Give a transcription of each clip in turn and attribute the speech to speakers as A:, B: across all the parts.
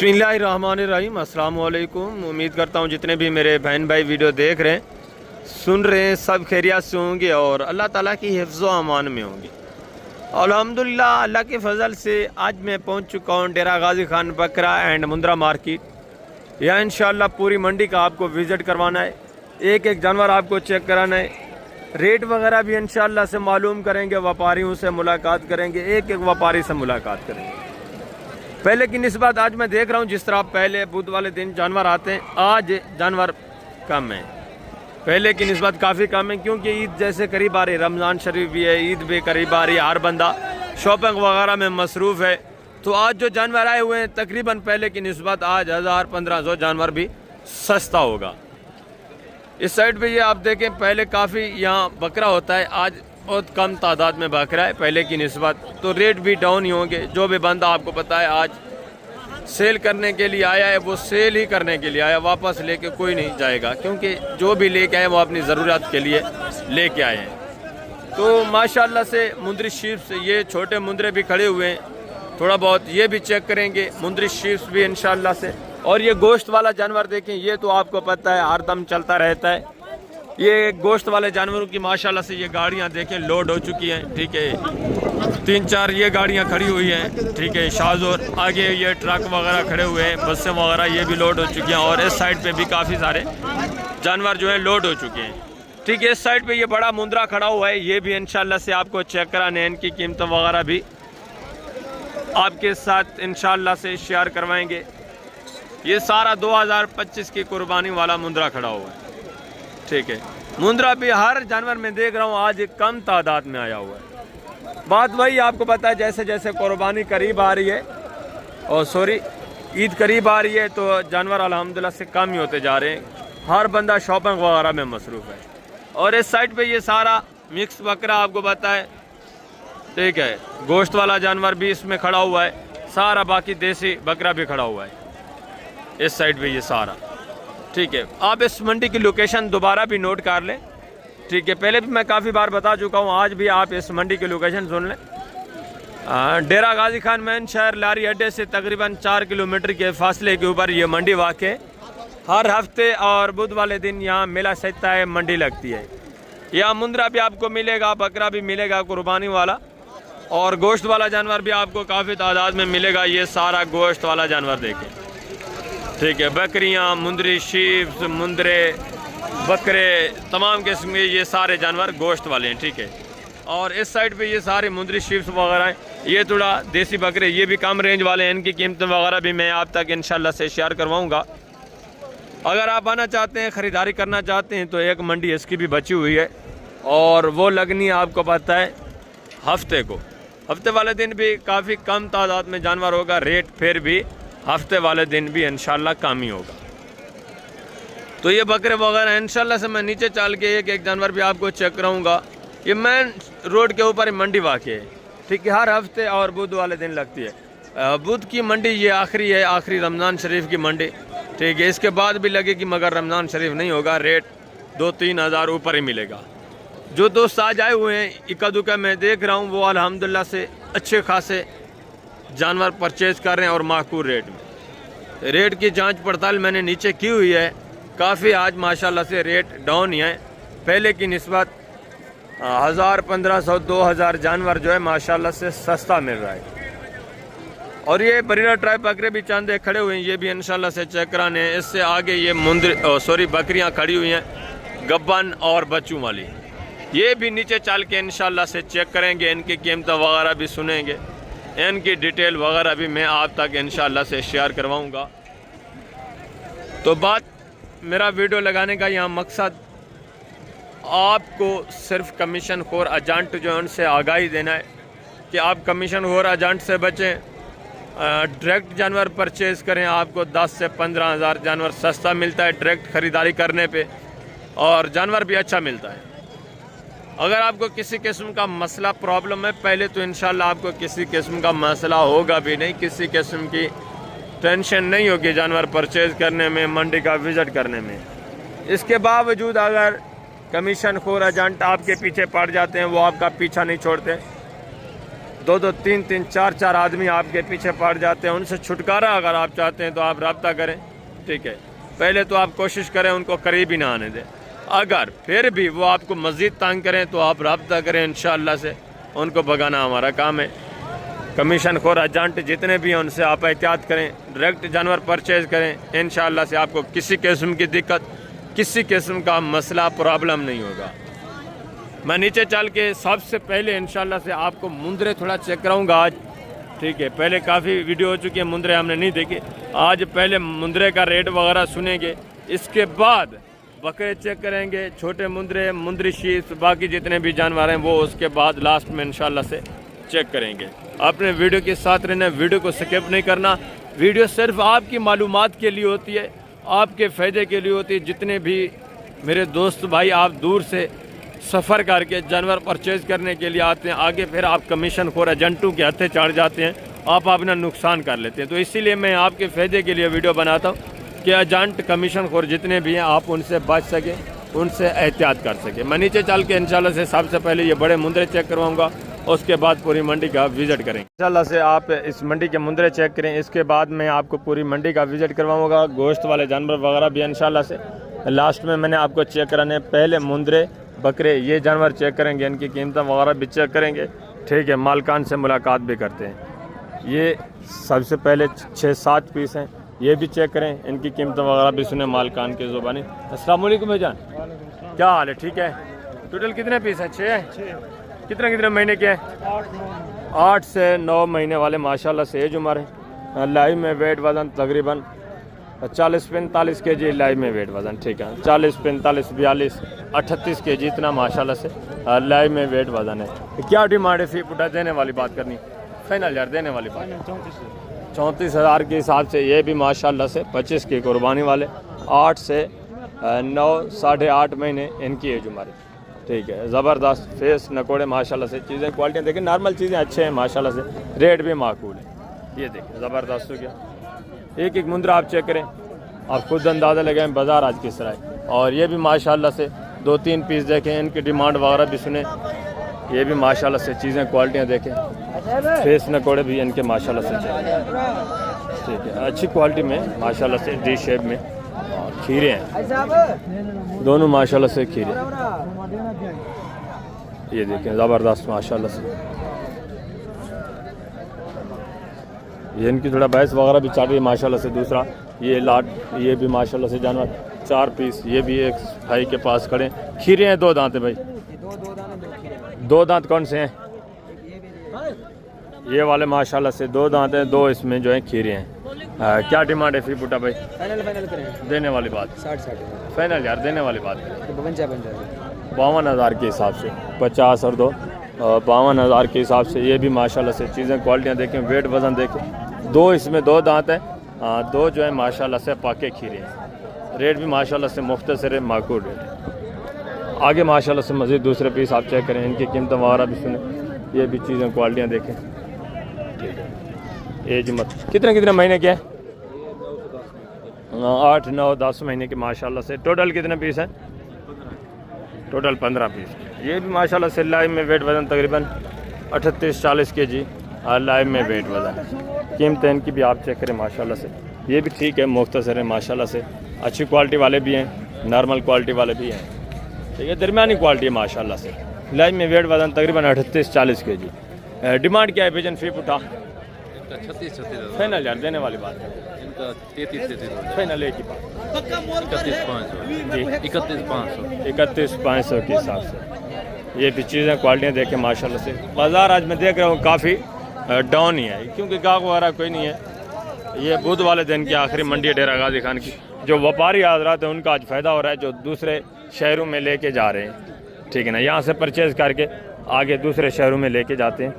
A: बिस्मिल्लाहिर्रहमानिर्रहीम। अस्सलाम वालेकुम। उम्मीद करता हूँ जितने भी मेरे बहन भाई वीडियो देख रहे हैं, सुन रहे हैं, सब खैरियत से होंगे और अल्लाह ताला की हिफ्ज़ व अमान में होंगे। अल्हम्दुलिल्लाह, अल्लाह के फजल से आज मैं पहुँच चुका हूँ डेरा गाजी खान बकरा एंड मुंद्रा मार्केट। यहाँ इंशाअल्लाह पूरी मंडी का आपको विज़िट करवाना है, एक एक जानवर आपको चेक कराना है, रेट वगैरह भी इंशाअल्लाह से मालूम करेंगे, व्यापारियों से मुलाकात करेंगे, एक एक व्यापारी से मुलाकात करेंगे। पहले की निस्बत आज मैं देख रहा हूँ जिस तरह पहले बुध वाले दिन जानवर आते हैं, आज जानवर कम है, पहले की निस्बत काफ़ी कम है, क्योंकि ईद जैसे करीब आ रही, रमज़ान शरीफ भी है, ईद भी करीब आ रही है, हर बंदा शॉपिंग वगैरह में मसरूफ़ है। तो आज जो जानवर आए हुए हैं तकरीबन पहले की निस्बत आज 1000-1500 जानवर भी सस्ता होगा। इस साइड पे ये आप देखें, पहले काफ़ी यहाँ बकरा होता है, आज बहुत कम तादाद में बकरा है पहले की निस्बत, तो रेट भी डाउन ही होंगे। जो भी बंदा आपको पता है आज सेल करने के लिए आया है वो सेल ही करने के लिए आया, वापस लेके कोई नहीं जाएगा, क्योंकि जो भी लेके आए वो अपनी ज़रूरत के लिए लेके आए हैं। तो माशाल्लाह से मुंदरी शीप्स से ये छोटे मुंदरे भी खड़े हुए हैं, थोड़ा बहुत ये भी चेक करेंगे, मुंदरी शीप्स भी इंशाल्लाह से। और ये गोश्त वाला जानवर देखें, ये तो आपको पता है हरदम चलता रहता है। ये गोश्त वाले जानवरों की माशाल्लाह से ये गाड़ियां देखें लोड हो चुकी हैं, ठीक है, 3-4 ये गाड़ियां खड़ी हुई हैं, ठीक है, शाहजोर आगे ये ट्रक वगैरह खड़े हुए हैं, बसें वगैरह ये भी लोड हो चुकी हैं, और इस साइड पे भी काफ़ी सारे जानवर जो है लोड हो चुके हैं, ठीक है। इस साइड पे ये बड़ा मुंद्रा खड़ा हुआ है, ये भी इंशाल्लाह से आपको चेक कराने, इनकी कीमत वगैरह भी आपके साथ इंशाल्लाह से शेयर करवाएंगे। ये सारा 2025 की कुर्बानी वाला मुंद्रा खड़ा हुआ है, ठीक है। मुंद्रा भी हर जानवर में देख रहा हूँ आज कम तादाद में आया हुआ है। बात वही आपको पता है, जैसे जैसे कुर्बानी करीब आ रही है, और सॉरी ईद करीब आ रही है, तो जानवर अल्हम्दुलिल्लाह से कम ही होते जा रहे हैं, हर बंदा शॉपिंग वगैरह में मसरूफ़ है। और इस साइड पे ये सारा मिक्स बकरा आपको पता है, ठीक है, गोश्त वाला जानवर भी इसमें खड़ा हुआ है, सारा बाकी देसी बकरा भी खड़ा हुआ है इस साइड पे ये सारा, ठीक है। आप इस मंडी की लोकेशन दोबारा भी नोट कर लें, ठीक है, पहले भी मैं काफ़ी बार बता चुका हूँ, आज भी आप इस मंडी की लोकेशन सुन लें। डेरा गाजी खान मैन शहर लारी अड्डे से तकरीबन 4 किलोमीटर के फासले के ऊपर ये मंडी वाक़ है। हर हफ्ते और बुध वाले दिन यहाँ मेला सजता है, मंडी लगती है। यहाँ मुंद्रा भी आपको मिलेगा, बकरा भी मिलेगा कुर्बानी वाला, और गोश्त वाला जानवर भी आपको काफ़ी तादाद में मिलेगा। ये सारा गोश्त वाला जानवर देखें, ठीक है, बकरियां, मुंदरी शीप्स, मुंदरे, बकरे, तमाम किस्म के ये सारे जानवर गोश्त वाले हैं, ठीक है। और इस साइड पे ये सारे मुंदरी शीप्स वगैरह हैं, ये थोड़ा देसी बकरे, ये भी कम रेंज वाले हैं, इनकी कीमत वगैरह भी मैं आप तक इंशाल्लाह से शेयर करवाऊंगा। अगर आप आना चाहते हैं, ख़रीदारी करना चाहते हैं, तो एक मंडी इसकी भी बची हुई है, और वो लगनी आपको पता है हफ्ते को, हफ्ते वाले दिन भी काफ़ी कम तादाद में जानवर होगा, रेट फिर भी हफ्ते वाले दिन भी इंशाल्लाह कम ही होगा। तो ये बकरे वगैरह इंशाल्लाह से मैं नीचे चल के एक एक जानवर भी आपको चेक कराऊंगा। ये मेन रोड के ऊपर मंडी वाक़ई है, ठीक है, हर हफ्ते और बुध वाले दिन लगती है। बुध की मंडी ये आखिरी है, आखिरी रमज़ान शरीफ की मंडी, ठीक है, इसके बाद भी लगेगी, मगर रमज़ान शरीफ नहीं होगा, रेट 2-3 हज़ार ऊपर ही मिलेगा। जो दोस्त आज आए हुए हैं इक्का दुक्का मैं देख रहा हूँ, वो अल्हम्दुलिल्लाह से अच्छे खासे जानवर परचेज़ कर रहे हैं, और माकूल रेट में। रेट की जांच पड़ताल मैंने नीचे की हुई है, काफ़ी आज माशाल्लाह से रेट डाउन ही है, पहले की निस्बत 1000-1500-2000 जानवर जो है माशाल्लाह से सस्ता मिल रहा है। और ये बरीरा ट्राइब बकरे भी चंद खड़े हुए हैं, ये भी इंशाल्लाह से चेक कराने हैं। इससे आगे ये बकरियाँ खड़ी हुई हैं, गब्बन और बच्चों वाली, ये भी नीचे चल के इंशाल्लाह से चेक करेंगे, इनकी कीमत वगैरह भी सुनेंगे, इनकी डिटेल वगैरह भी मैं आप तक इंशाल्लाह से शेयर करवाऊंगा। तो बात मेरा वीडियो लगाने का यहाँ मकसद आपको सिर्फ कमीशन खोर एजेंट जो है उनसे आगाही देना है कि आप कमीशन खोर एजेंट से बचें, डायरेक्ट जानवर परचेज़ करें, आपको 10 से 15 हज़ार जानवर सस्ता मिलता है डायरेक्ट ख़रीदारी करने पे, और जानवर भी अच्छा मिलता है। अगर आपको किसी किस्म का मसला प्रॉब्लम है, पहले तो इंशाल्लाह आपको किसी किस्म का मसला होगा भी नहीं, किसी किस्म की टेंशन नहीं होगी जानवर परचेज़ करने में, मंडी का विज़िट करने में। इसके बावजूद अगर कमीशन खोर एजेंट आपके पीछे पड़ जाते हैं, वो आपका पीछा नहीं छोड़ते, दो दो तीन तीन चार चार आदमी आपके पीछे पड़ जाते हैं। उनसे छुटकारा अगर आप चाहते हैं तो आप रब्ता करें, ठीक है। पहले तो आप कोशिश करें उनको करीब ही ना आने दें। अगर फिर भी वो आपको मज़ीद तंग करें तो आप रब्ता करें, इंशाअल्लाह से उनको भगाना हमारा काम है। कमीशन खोर एजेंट जितने भी हैं उनसे आप एहतियात करें, डायरेक्ट जानवर परचेज़ करें। इंशाअल्लाह से आपको किसी किस्म की दिक्कत, किसी किस्म का मसला, प्रॉब्लम नहीं होगा। मैं नीचे चल के सबसे पहले इंशाअल्लाह से आपको मुंदरे थोड़ा चेक कराऊंगा आज, ठीक है। पहले काफ़ी वीडियो हो चुकी है, मुंदरे हमने नहीं देखे। आज पहले मुंदरे का रेट वगैरह सुनेंगे, इसके बाद बकरे चेक करेंगे, छोटे मुंदरे, मुंदरी शीस, बाकी जितने भी जानवर हैं वो उसके बाद लास्ट में इंशाअल्लाह से चेक करेंगे। अपने वीडियो के साथ रहना, वीडियो को स्किप नहीं करना। वीडियो सिर्फ आपकी मालूमात के लिए होती है, आपके फ़ायदे के लिए होती है। जितने भी मेरे दोस्त भाई आप दूर से सफ़र करके जानवर परचेज़ करने के लिए आते हैं, आगे फिर आप कमीशन खोर एजेंटों के हथे चढ़ जाते हैं, आप अपना नुकसान कर लेते हैं। तो इसीलिए मैं आपके फ़ायदे के लिए वीडियो बनाता हूँ कि एजेंट कमीशन खोर जितने भी हैं आप उनसे बच सकें, उनसे एहतियात कर सकें। मैं नीचे चल के इंशाल्लाह से सबसे पहले ये बड़े मुंदरे चेक करवाऊँगा, उसके बाद पूरी मंडी का विज़िट करेंगे। इंशाल्लाह से आप इस मंडी के मुंदरे चेक करें, इसके बाद मैं आपको पूरी मंडी का विज़िट करवाऊँगा। गोश्त वाले जानवर वगैरह भी इंशाल्लाह से लास्ट में मैंने आपको चेक कराने। पहले मुंदरे, बकरे, ये जानवर चेक करेंगे, इनकी कीमतें वगैरह भी चेक करेंगे, ठीक है। मालकान से मुलाकात भी करते हैं। ये सबसे पहले 6-7 पीस हैं, ये भी चेक करें, इनकी कीमतें वगैरह भी सुने मालकान की ज़ुबानी। अस्सलाम वालेकुम भाईजान, क्या हाल है? ठीक है। टोटल कितने पीस हैं? 6। कितने महीने के हैं? 8 से 9 महीने वाले माशाल्लाह से एज उम्र है। लाइव में वेट वज़न तकरीबन 40-45 kg लाइव में वेट वज़न, ठीक है। 40, 45, 42, 38 kg इतना माशाल्लाह से लाइव में वेट वज़न है। क्या डिमांड है फी पुटा? देने वाली बात करनी, फाइनल यार देने वाली बात 34,000 के हिसाब से। ये भी माशाल्लाह से 25 की कुर्बानी वाले, 8 से 9, 8.5 महीने इनकी एज उम्र है, ठीक है। ज़बरदस्त फेस, नकोड़े माशाल्लाह से, चीज़ें क्वालिटी देखें, नॉर्मल चीज़ें अच्छे हैं माशाल्लाह से, रेट भी माकूल है। ये देखें ज़बरदस्त हो गया। एक एक मुंदरा आप चेक करें, आप खुद अंदाज़ा लगाएं बाज़ार आज किस तरह है। और ये भी माशाल्लाह से 2-3 पीस देखें, इनकी डिमांड वगैरह भी सुने। ये भी माशाल्लाह से चीज़ें क्वालिटियाँ देखें, फेस नकोड़े भी इनके माशाल्लाह से, ठीक है। अच्छी क्वालिटी में माशाल्लाह से, डी शेप में। और खीरे हैं दोनों माशाल्लाह से, खीरे। ये देखें ज़बरदस्त माशाल्लाह से। ये इनकी थोड़ा भैंस वगैरह भी चल रही है माशाल्लाह से। दूसरा ये लाट, ये भी माशाल्लाह से जानवर 4 पीस, ये भी एक भाई के पास खड़े। खीरे हैं 2 दांत है भाई, 2 दांत कौन से हैं? ये वाले माशाल्लाह से 2 दांत हैं, 2 इसमें जो है खीरे हैं। क्या डिमांड है फी पुटा भाई?
B: फाइनल करें,
A: देने वाली बात
B: 60
A: फाइनल यार, देने वाली बात करें।
B: 52,000
A: के हिसाब से 50 और 2 52,000 के हिसाब से। ये भी माशाल्लाह से चीज़ें क्वालिटियाँ देखें, वेट वज़न देखें। 2 इसमें 2 दांत हैं, 2 जो है माशाल्लाह से पाके खीरे हैं। रेट भी माशाल्लाह से मुख्तसर है, माकूल रेट है। आगे माशाल्लाह से मज़ीद दूसरे पीस आप चेक करें, इनकी कीमतें वगैरह भी सुने। ये भी चीज़ें क्वालिटियाँ देखें, ठीक है। एज मत कितने महीने के हैं? 8, 9, 10 महीने के माशाल्लाह से। टोटल कितने पीस हैं? Total 15 piece. ये भी माशाल्लाह से लाइव में वेट वज़न तकरीबन 38-40 kg लाइव में वेट वज़न। कीमतें इनकी भी आप चेक करें माशाल्लाह से। ये भी ठीक है, मुख्तसर है माशाल्लाह से। अच्छी क्वालिटी वाले भी हैं, नॉर्मल क्वालिटी वाले भी हैं, ठीक है। दरमियानी क्वालिटी है माशाल्लाह से। लाइव में वेट वज़न तकरीबन 38-40 kg। डिमांड क्या है भेजन फी पुठा?
B: 36
A: फाइनल यार देने वाली बात है।
B: इनका 33
A: फाइनल एक ही बात,
B: 31,500
A: 31,500 के हिसाब से। ये भी चीज़ें क्वालिटियाँ देखें माशाल्लाह से। बाज़ार आज मैं देख रहा हूँ काफ़ी डाउन ही है, क्योंकि गाहक वगैरह कोई नहीं है। ये बुध वाले दिन की आखिरी मंडी है डेरा गाजी खान की। जो व्यापारी हज़रात हैं उनका आज फ़ायदा हो रहा है, जो दूसरे शहरों में लेके जा रहे हैं, ठीक है ना। यहाँ से परचेज़ करके आगे दूसरे शहरों में लेके जाते हैं,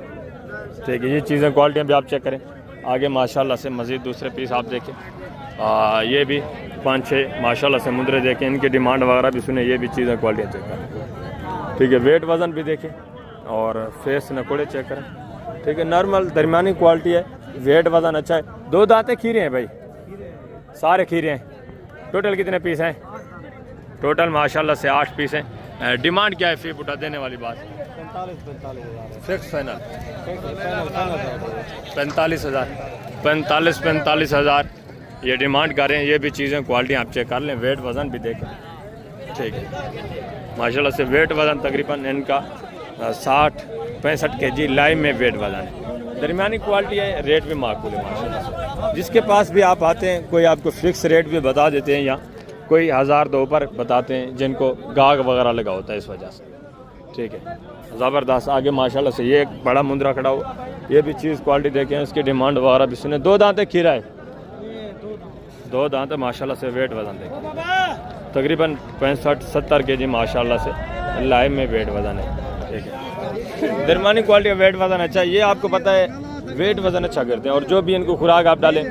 A: ठीक है। ये चीज़ें क्वालिटियाँ भी आप चेक करें। आगे माशाल्लाह से मज़ीद दूसरे पीस आप देखें। ये भी 5-6 माशाल्लाह से मुंदरे देखें, इनकी डिमांड वगैरह भी सुने। ये भी चीज़ें क्वालिटियाँ चेक करें, ठीक है। वेट वज़न भी देखें और फेस नकोड़े चेक करें, ठीक है। नॉर्मल दरमियानी क्वालिटी है, वेट वज़न अच्छा है। 2 दांते खीरे हैं भाई, सारे खीरे हैं। टोटल कितने पीस हैं? टोटल माशाल्लाह से 8 पीस हैं। डिमांड क्या है फी पुटा? देने वाली बात फिक्स फाइनल 45,000 ये डिमांड कर रहे हैं। ये भी चीज़ें क्वालिटी आप चेक कर लें, वेट वज़न भी देखें। ठीक है, माशाल्लाह से वेट वज़न तकरीबन इनका 60-65 kg लाइव में वेट वज़न है। दरमियानी क्वालिटी है, रेट भी माकूल है माशाल्लाह से। जिसके पास भी आप आते हैं कोई आपको फ़िक्स रेट भी बता देते हैं या कोई 1000 ऊपर बताते हैं जिनको गाग वगैरह लगा होता है इस वजह से। ठीक है, ज़बरदस्त। आगे माशाल्लाह से ये एक बड़ा मुंदरा खड़ा हुआ, ये भी चीज़ क्वालिटी देखें, इसकी डिमांड वगैरह भी सुने। 2 दांत खीरा है, 2 दांत माशाल्लाह से। वेट वज़न देखें तकरीबन 65-70 kg माशाल्लाह से लाइव में वेट वज़न है। ठीक है, दरमियानी क्वालिटी का वेट वज़न अच्छा है। ये आपको पता है वेट वज़न अच्छा करते हैं और जो भी इनको खुराक आप डालें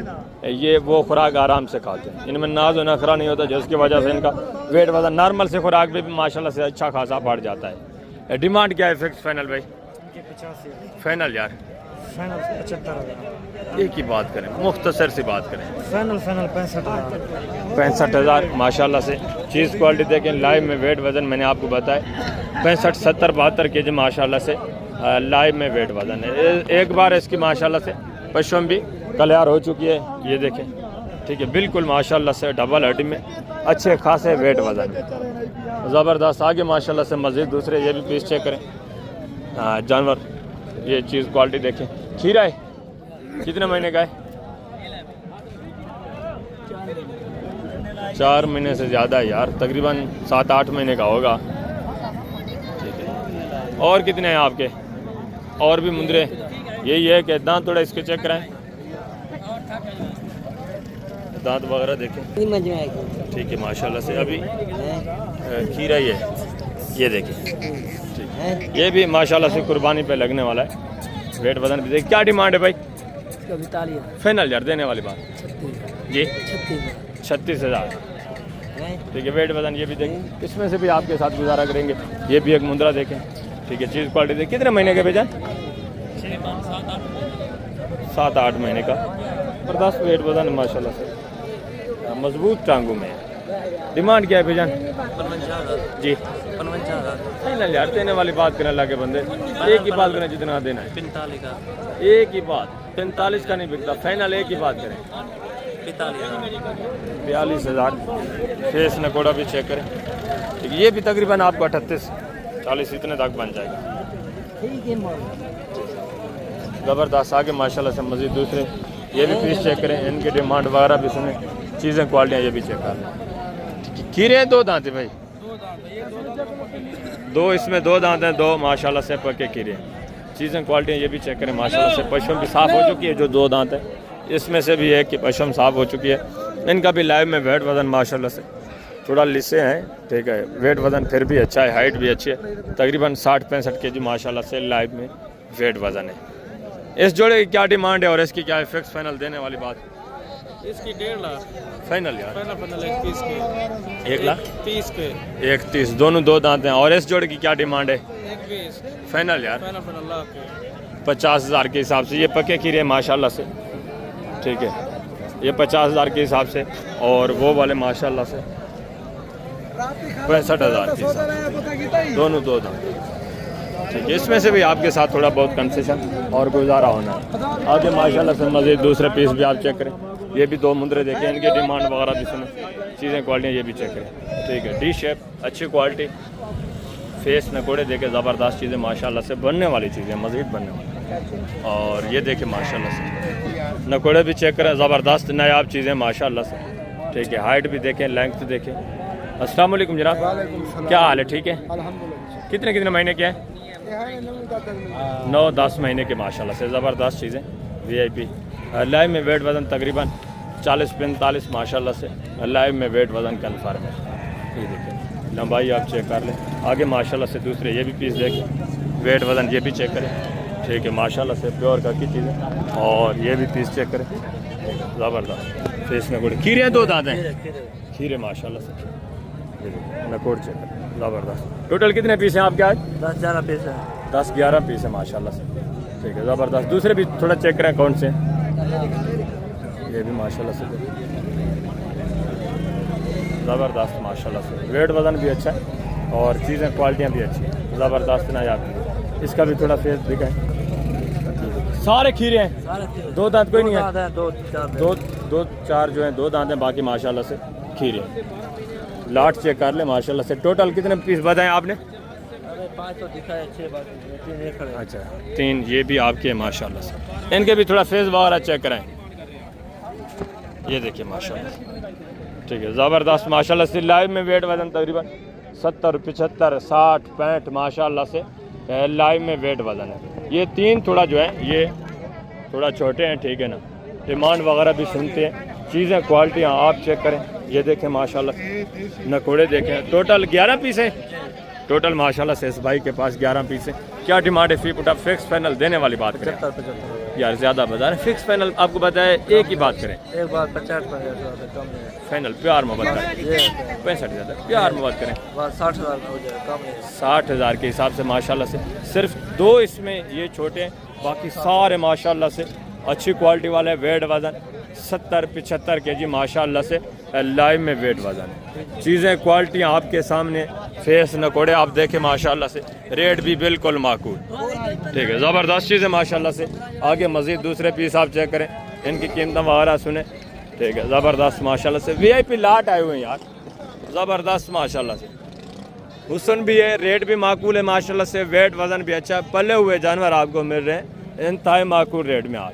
A: ये वो खुराक आराम से खाते हैं। इनमें नाज और नखरा नहीं होता जिसकी वजह से इनका वेट वज़न नॉर्मल से खुराक भी माशाल्लाह से अच्छा खासा बढ़ जाता है। डिमांड क्या है फिक्स फाइनल भाई?
C: 85
A: फाइनल यार,
C: फाइनल 75,000
A: एक ही बात करें, मुख्तसर सी बात करें।
C: फाइनल 65,000
A: 65,000 माशाल्लाह से। चीज़ क्वालिटी देखें, लाइव में वेट वज़न मैंने आपको बताया 65, 70, 72 kg माशाल्लाह से लाइव में वेट वज़न है। एक बार इसकी माशाल्लाह से पशम भी कल्यार हो चुकी है, ये देखें। ठीक है, बिल्कुल माशाल्लाह से डबल हड्डी में अच्छे खासे वेट वज़न है, ज़बरदस्त। आगे माशाल्लाह से मज़ीद दूसरे ये भी पीस चेक करें जानवर। ये चीज़ क्वालिटी देखें। खीरा है, कितने महीने का है? 4 महीने से ज़्यादा है यार, तकरीबन 7-8 महीने का होगा। ठीक है, और कितने हैं आपके? और भी मुंदरे यही है कि दांत थोड़ा इसके चेक कराएं, दांत वगैरह देखें। ठीक है माशाल्लाह से। अभी खीरा ही है, ये देखें। ठीक, ये भी माशाल्लाह से कुर्बानी पे लगने वाला है। वेट वज़न भी देखें। क्या डिमांड है भाई?
C: 42
A: फाइनल यार देने वाली बात जी 36,000। ठीक है, वेट वज़न ये भी देखें। इसमें से भी आपके साथ गुजारा करेंगे। ये भी एक मुंदरा देखें। ठीक है, चीज़ क्वालिटी देखें। कितने महीने के भेजा? 7-8 महीने का। ज़बरदस्त वेट वज़न माशाल्लाह से, मजबूत टांगों में है। डिमांड क्या है भेजान?
C: 55,000
A: जी
C: 55,000
A: फाइनल यार देने वाली बात करें अल्लाह के बंदे। एक ही बात करें जितना देना है,
C: 45 का
A: एक ही बात। 45 का नहीं बिकता, फाइनल एक ही बात करें। 42,000। फेस नकोड़ा भी चेक करें। ठीक, ये भी तकरीबन आपको 38-40 इतने तक बन जाएगा। ज़बरदस्त। आगे माशाल्लाह से मज़ीद दूसरे ये भी पीस चेक करें, इनकी डिमांड वगैरह भी सुने, चीज़ें क्वालिटियाँ ये भी चेक कर लें। खीरे हैं 2 दांत है भाई, 2 इसमें 2 दांत हैं, 2 माशाल्लाह से पक्के खीरे हैं। चीज़ें क्वालिटियाँ ये भी चेक करें माशाल्लाह से। पशम भी साफ़ हो चुकी है, जो 2 दांत है इसमें से भी एक की पशम साफ़ हो चुकी है। इनका भी लाइव में वेट वज़न माशाल्लाह से थोड़ा लिसे हैं। ठीक है, वेट वज़न फिर भी अच्छा है, हाइट भी अच्छी है। तकरीबन 60-65 kg माशाल्लाह से लाइव में वेट वज़न है। इस जोड़े की क्या डिमांड है और इसकी क्या है फिक्स फाइनल देने वाली बात?
C: इसकी 1.5 लाख
A: फाइनल यार
C: फाइनल 1 के
A: 1,30,000
C: के
A: 1,30,000 दोनों 2 दांत हैं। और इस जोड़े की क्या डिमांड है?
C: 1
A: फाइनल यार
C: फाइनल लाख
A: 50,000 के हिसाब से। ये पक्के खीरे माशाल्लाह से। ठीक है, ये 50,000 के हिसाब से और वो वाले माशाल्लाह से 65,000 के हिसाब से, दोनों 2 दांत। ठीक है, इसमें से भी आपके साथ थोड़ा बहुत कंसेशन और गुजारा होना है। आगे माशाल्लाह से मज़ीद दूसरे पीस भी आप चेक करें। ये भी 2 मुंदरे देखें, इनकी डिमांड वगैरह भी सुने, चीज़ें क्वालिटियाँ ये भी चेक करें। ठीक है, डी शेप अच्छी क्वालिटी, फेस नकोड़े देखे, ज़बरदस्त चीज़ें माशाल्लाह से, बनने वाली चीज़ें, मज़ीद बनने वाली। और ये देखें माशाल्लाह से नकोड़े भी चेक करें, ज़बरदस्त नायाब चीज़ें माशाल्लाह से। ठीक है, हाइट भी देखें, लेंथ देखें। अस्सलाम वालेकुम जनाब, क्या हाल है? ठीक है, कितने महीने के हैं? 9-10 महीने के माशाल्लाह से, ज़बरदस्त चीज़ें VIP। लाइव में वेट वज़न तकरीबन 40-45 माशाल्लाह से लाइव में वेट वज़न कन्फर्म है। ये देखिए लंबाई आप चेक कर लें। आगे माशाल्लाह से दूसरे ये भी पीस देखें, वेट वज़न ये भी चेक करें। ठीक है, माशाल्लाह से प्योर का की चीज़ें। और ये भी पीस चेक करें, ज़बरदस्त फेस नकोड़। खीरे 2 दांत हैं, खीरे माशाल्लाह से। नकोड़ चेक करें, ज़बरदस्त। टोटल कितने पीस हैं आपके आज?
C: 10-11 पीस है।
A: 10-11 पीस है माशाल्लाह से। ठीक है, ज़बरदस्त। दूसरे भी थोड़ा चेक करें कौन से। ये भी माशाल्लाह से ज़बरदस्त माशाल्लाह से, वेट वज़न भी अच्छा है और चीज़ें क्वालिटियाँ भी अच्छी हैं, ज़बरदस्त ना याद। इसका भी थोड़ा फेस दिखाए। सारे खीरे हैं,
C: सारे खीरे।
A: दो दांत कोई नहीं है?
C: दांत हैं, दो चार
A: दो चार जो हैं, दो दांत हैं, बाकी माशाल्लाह से खीरे हैं। लाट चेक कर ले माशाल्लाह से। टोटल कितने पीस बताएं आपने?
C: अरे 5 तो दिखाए, 6 बाकी 3 ये खड़े।
A: अच्छा, 3 ये भी आपके हैं माशाल्लाह से। इनके भी थोड़ा फेस वगैरह चेक कराएं। ये देखिए माशाल्लाह, ठीक है, ज़बरदस्त माशाल्लाह से। लाइव में वेट वज़न तकरीबन 70, 75, 60, 65 माशाल्लाह से लाइव में वेट वज़न है। ये 3 थोड़ा जो है ये थोड़ा छोटे हैं, ठीक है ना। डिमांड वगैरह भी सुनते हैं, चीज़ें क्वालिटियाँ आप चेक करें। ये देखें माशाल्लाह, नकोड़े देखें। टोटल 11 पीस है टोटल माशाल्लाह से। इस भाई के पास 11 पीस है। क्या डिमांड है? फी पुट फिक्स फाइनल देने वाली बात करें
C: 75
A: यार, ज़्यादा बता रहे हैं। फिक्स फाइनल आपको बताए, एक ही बात करें,
C: एक बार 50 कम नहीं है।
A: फाइनल प्यार मोहब्बत करें।
C: ये
A: 65 ज़्यादा प्यार मोहब्बत करें।
C: बस 60,000 में हो जाए, कम नहीं है।
A: 60,000 के हिसाब से माशाल्लाह से। सिर्फ 2 इसमें ये छोटे हैं, बाकी सारे माशाल्लाह से अच्छी क्वालिटी वाले। वेट वज़न 70-75 kg माशाल्लाह से लाइव में वेट वज़न है। चीज़ें क्वालिटियाँ आपके सामने, फेस नकोड़े आप देखें माशाल्लाह से। रेट भी बिल्कुल माकूल, ठीक है, ज़बरदस्त चीज़ है माशाल्लाह से। आगे मज़ीद दूसरे पीस आप चेक करें, इनकी कीमतें वगैरह सुने, ठीक है, ज़बरदस्त माशाल्लाह से। VIP लाट आए हुए हैं यार, ज़बरदस्त माशाल्लाह से। हुस्न भी है, रेट भी माकूल है माशाल्लाह से। वेट वज़न भी अच्छा है। पले हुए जानवर आपको मिल रहे हैं इंतहाई माकूल रेट में आज,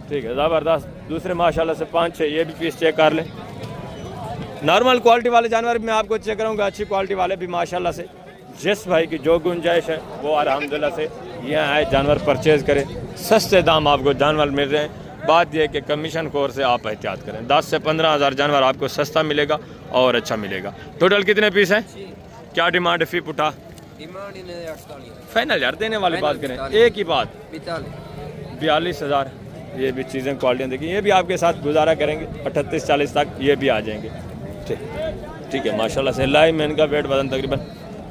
A: ठीक है, ज़बरदस्त। दूसरे माशाल्लाह से 5-6 ये भी पीस चेक कर लें। नॉर्मल क्वालिटी वाले जानवर भी मैं आपको चेक करूँगा, अच्छी क्वालिटी वाले भी माशाल्लाह से। जिस भाई की जो गुंजाइश है वो अल्हम्दुलिल्लाह से यहाँ आए, जानवर परचेज़ करें। सस्ते दाम आपको जानवर मिल रहे हैं। बात यह है कि कमीशन खोर से आप एहतियात करें। 10 से 15 हज़ार जानवर आपको सस्ता मिलेगा और अच्छा मिलेगा। टोटल कितने पीस हैं? क्या डिमांड है? फी पुठा फाइनल यार देने वाली बात करें, एक ही बात 42,000। ये भी चीज़ें क्वालिटियाँ देखिए, ये भी आपके साथ गुजारा करेंगे 38-40 तक ये भी आ जाएंगे, ठीक है माशाल्लाह से। लाइव में इनका वेट वज़न तकरीबन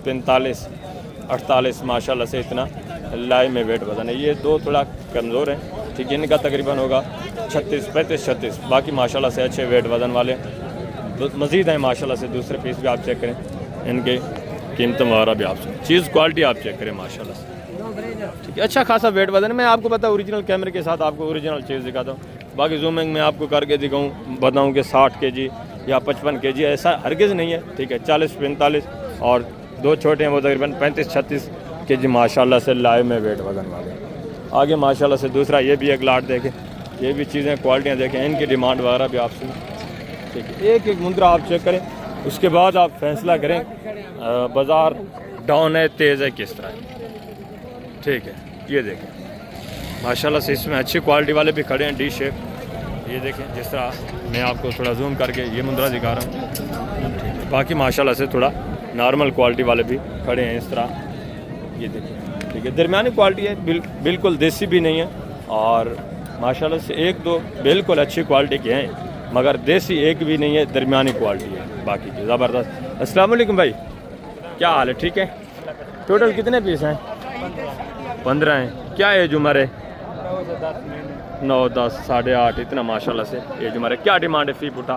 A: 45-48 माशाल्लाह से इतना लाइव में वेट वज़न है। ये 2 थोड़ा कमज़ोर हैं, ठीक है, इनका तकरीबन होगा 36, 35, 36। बाकी माशाल्लाह से अच्छे वेट वज़न वाले मज़ीद हैं माशाल्लाह से। दूसरे पीस भी आप चेक करें, इनके कीमतें वगैरह भी आप चीज़ क्वालिटी आप चेक करें माशाल्लाह से, ठीक है, अच्छा खासा वेट वज़न है। मैं आपको पता ओरिजिनल कैमरे के साथ आपको ओरिजिनल चीज़ दिखाता हूँ। बाकी जूमिंग में आपको करके दिखाऊँ, बताऊँ कि 60 kg या 55 kg ऐसा हरगिज़ नहीं है, ठीक है। 40-45 और 2 छोटे हैं वो तकरीबन 35-36 kg माशाल्लाह से लाइव में वेट वज़न वाले। आगे माशाल्लाह से दूसरा ये भी एक लाट देखें, ये भी चीज़ें क्वालिटियाँ देखें, इनकी डिमांड वगैरह भी आप सुनें, ठीक है। एक एक मुद्रा आप चेक करें, उसके बाद आप फैसला करें बाज़ार डाउन है तेज़ है किस तरह है, ठीक है। ये देखें माशाल्लाह से, इसमें अच्छी क्वालिटी वाले भी खड़े हैं, डी शेप। ये देखें जिस तरह मैं आपको थोड़ा जूम करके ये मुद्रा दिखा रहा हूँ। बाकी माशाल्लाह से थोड़ा नॉर्मल क्वालिटी वाले भी खड़े हैं इस तरह, ये देखें, ठीक है। दरमियानी क्वालिटी है, बिल्कुल देसी भी नहीं है और माशाल्लाह से 1-2 बिल्कुल अच्छी क्वालिटी के हैं, मगर देसी एक भी नहीं है, दरमियानी क्वालिटी है बाकी की, ज़बरदस्त। अस्सलाम वालेकुम भाई, क्या हाल है? ठीक है। टोटल कितने पीस हैं? 15 हैं। क्या एज उम्र है? 9, 10, 8.5 इतना माशाल्लाह से एज उम्र है। क्या डिमांड है? फी पुठा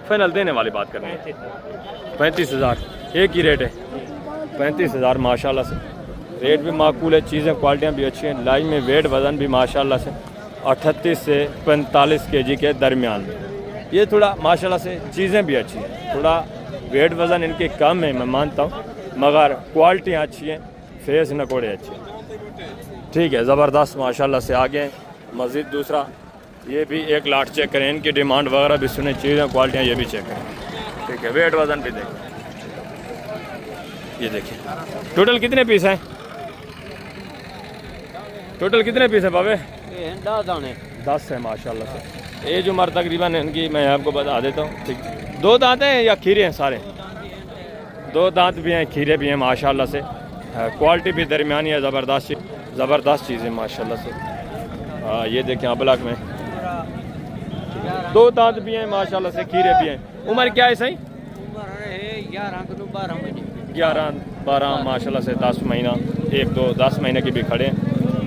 A: फाइनल देने वाली बात करनी है 35,000। एक ही रेट है 35,000 माशाल्लाह से। रेट भी माकूल है, चीज़ें क्वालिटियाँ भी अच्छी हैं। लाइन में वेट वज़न भी माशाल्लाह से 38 से 45 kg के दरमियान में। ये थोड़ा माशाल्लाह से चीज़ें भी अच्छी हैं, थोड़ा वेट वज़न इनके कम है मैं मानता हूँ, मगर क्वालिटियाँ अच्छी हैं, फेस नकोड़े अच्छे हैं, ठीक है, ज़बरदस्त माशाल्लाह से। आगे मज़ीद दूसरा ये भी एक लाट चेक करें, इनकी डिमांड वगैरह भी सुने, चीज़ें क्वालिटियाँ ये भी चेक करें, ठीक है। वेट वज़न भी देखें, ये देखिए। टोटल कितने पीस हैं? टोटल कितने पीस है बाबे? 10 है माशाल्लाह से। एज उम्र तकरीबन इनकी मैं आपको बता देता हूँ, ठीक। 2 दांत हैं या खीरे हैं? सारे 2 दांत भी हैं, खीरे भी हैं माशाल्लाह से। क्वालिटी भी दरमियानी है, ज़बरदस्त चीज़ है माशाल्लाह से। ये देखें अबलक में 2 दांत भी हैं माशाल्लाह से, खीरे भी हैं। उम्र क्या है सही? 11-12 माशाल्लाह से, 10 महीना, 1-2 10 महीने के भी खड़े हैं।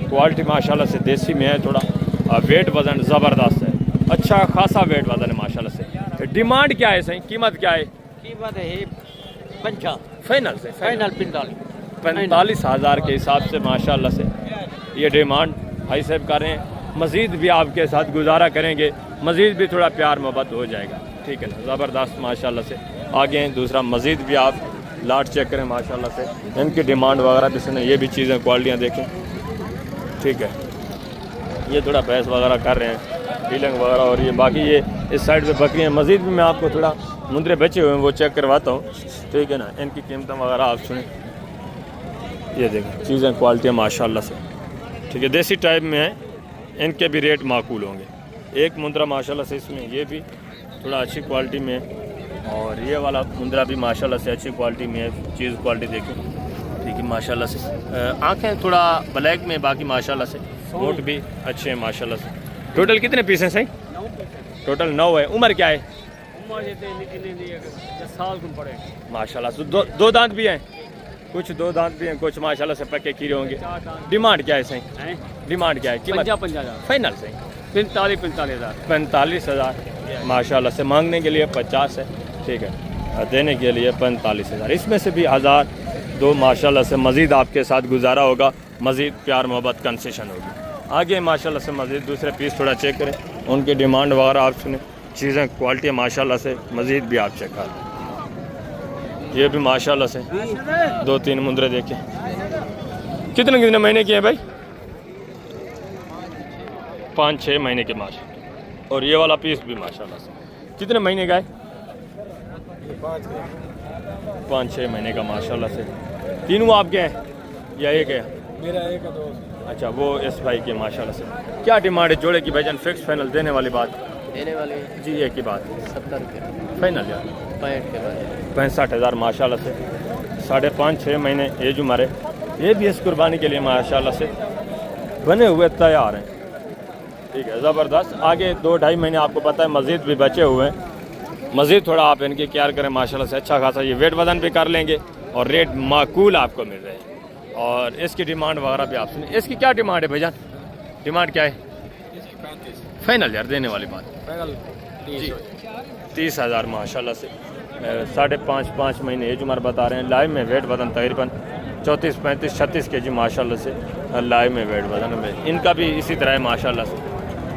A: क्वालिटी माशाल्लाह से देसी में है, थोड़ा वेट वज़न ज़बरदस्त है, अच्छा खासा वेट वज़न है माशाल्लाह से। डिमांड क्या है सही? कीमत क्या है?
C: कीमत है 50
A: फाइनल से?
C: फाइनल 45
A: 45,000 के हिसाब से माशाल्लाह से ये डिमांड भाई साहब कर रहे हैं। मज़ीद भी आपके साथ गुजारा करेंगे, मज़ीद भी थोड़ा प्यार मोहब्बत हो जाएगा, ठीक है ना। ज़बरदस्त माशाल्लाह से आगे हैं। दूसरा मज़ीद भी आप लाट चेक करें माशाल्लाह से, इनकी डिमांड वगैरह भी सुने, ये भी चीज़ें क्वालिटियाँ देखें, ठीक है। ये थोड़ा बहस वगैरह कर रहे हैं, डीलिंग वगैरह हो रही है। बाकी ये इस साइड पे बकरियाँ मज़ीद भी मैं आपको थोड़ा मुंदरे बचे हुए हैं वो चेक करवाता हूँ, ठीक है ना। इनकी कीमतें वगैरह आप सुने, ये देखें चीज़ें क्वालिटियाँ माशाल्लाह से, ठीक है। देसी टाइप में है, इनके भी रेट माकूल होंगे। एक मुंदरा माशाल्लाह से इसमें ये भी थोड़ा अच्छी क्वालिटी में है, और ये वाला मुंदरा भी माशाल्लाह से अच्छी क्वालिटी में है। चीज़ क्वालिटी देखें, ठीक है माशाल्लाह से। आँखें थोड़ा ब्लैक में, बाकी माशाल्लाह से मोट भी अच्छे हैं माशाल्लाह से। टोटल कितने पीस हैं सही? टोटल 9 है। उम्र क्या है?
C: साल को पड़े
A: माशाल्लाह से। दो दांत भी हैं, कुछ 2 दांत भी हैं, कुछ माशाल्लाह से पक्के कीड़े होंगे। डिमांड क्या है सही? डिमांड क्या है? कीमत
C: 50,000
A: फाइनल सही
C: 45,000
A: माशाल्लाह से। मांगने के लिए 50 है, ठीक है, देने के लिए 45,000। इसमें से भी 1000 दो माशाल्लाह से मज़ीद आपके साथ गुजारा होगा, मज़ीद प्यार मोहब्बत कंसेशन होगी। आगे माशाल्लाह से मज़ीद दूसरे पीस थोड़ा चेक करें, उनकी डिमांड वगैरह आप सुने, चीज़ें क्वालिटी माशाल्लाह से मज़ीद भी आप चेक करें। ये भी माशाल्लाह से 2-3 मुंदरे देखें। कितने कितने महीने की है भाई? 5-6 महीने के माशाल्लाह। और ये वाला पीस भी माशाल्लाह से कितने महीने का है? 5-6 महीने का माशाल्लाह से। तीनों आपके हैं या एक है?
C: मेरा एक है, 2।
A: अच्छा, वो इस भाई के माशाल्लाह से। क्या डिमांड है जोड़े की भाईजान? फिक्स फाइनल देने वाली बात?
C: देने वाले
A: जी एक की बात
C: 70 के
A: फाइनल यार
C: 65 के बाद
A: 65,000 माशाल्लाह से। 5.5-6 महीने एज उम्र है। ये भी इस कुर्बानी के लिए माशाल्लाह से बने हुए तैयार हैं, ठीक है, ज़बरदस्त। आगे 2-2.5 महीने आपको पता है मज़ीद भी बचे हुए हैं। मज़ीद थोड़ा आप इनकी केयर करें माशाल्लाह से, अच्छा खासा ये वेट वज़न भी कर लेंगे और रेट माकूल आपको मिल रहे हैं। और इसकी डिमांड वगैरह भी आप सुनिए। इसकी क्या डिमांड है भाईजान? डिमांड क्या है?
C: 35
A: फाइनल यार देने वाली बात?
C: फाइनल
A: जी 30,000 माशाल्लाह से। 5.5 महीने एज उम्र बता रहे हैं। लाइव में वेट वज़न तकरीबन 34-35-36 kg माशाल्लाह से लाइव में वेट वज़न में। इनका भी इसी तरह है माशाल्लाह से,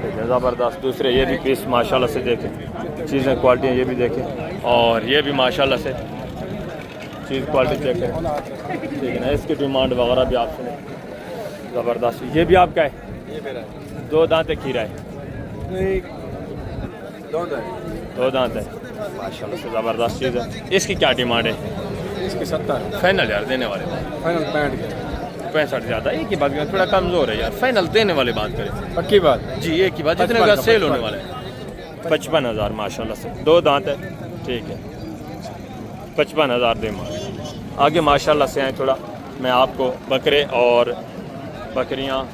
A: ठीक है, ज़बरदस्त। दूसरे ये भी पीस माशाल्लाह से देखें, चीज़ें क्वालिटियाँ ये भी देखें, और ये भी माशाल्लाह से चीज़ क्वालिटी चेक करें, ठीक है ना। इसकी डिमांड वगैरह भी आप सुने, ज़बरदस्त। ये भी आपका है?
C: ये मेरा
A: 2 दांत खीरा है? 2 दांत है माशाल्लाह से, ज़बरदस्त चीज़ है। इसकी क्या डिमांड है?
C: इसके 70
A: फाइनल यार देने वाले?
C: फाइनल
A: 65 ज़्यादा। एक ही बात करें, थोड़ा कमज़ोर है यार, फाइनल देने वाली बात करें।
C: पक्की बात
A: जी एक ही बात, जितने का सेल होने वाला है। 55,000 माशाल्लाह से। 2 दांत है, ठीक है, 55,000 दे मार। आगे माशाल्लाह से हैं थोड़ा मैं आपको बकरे और बकरियां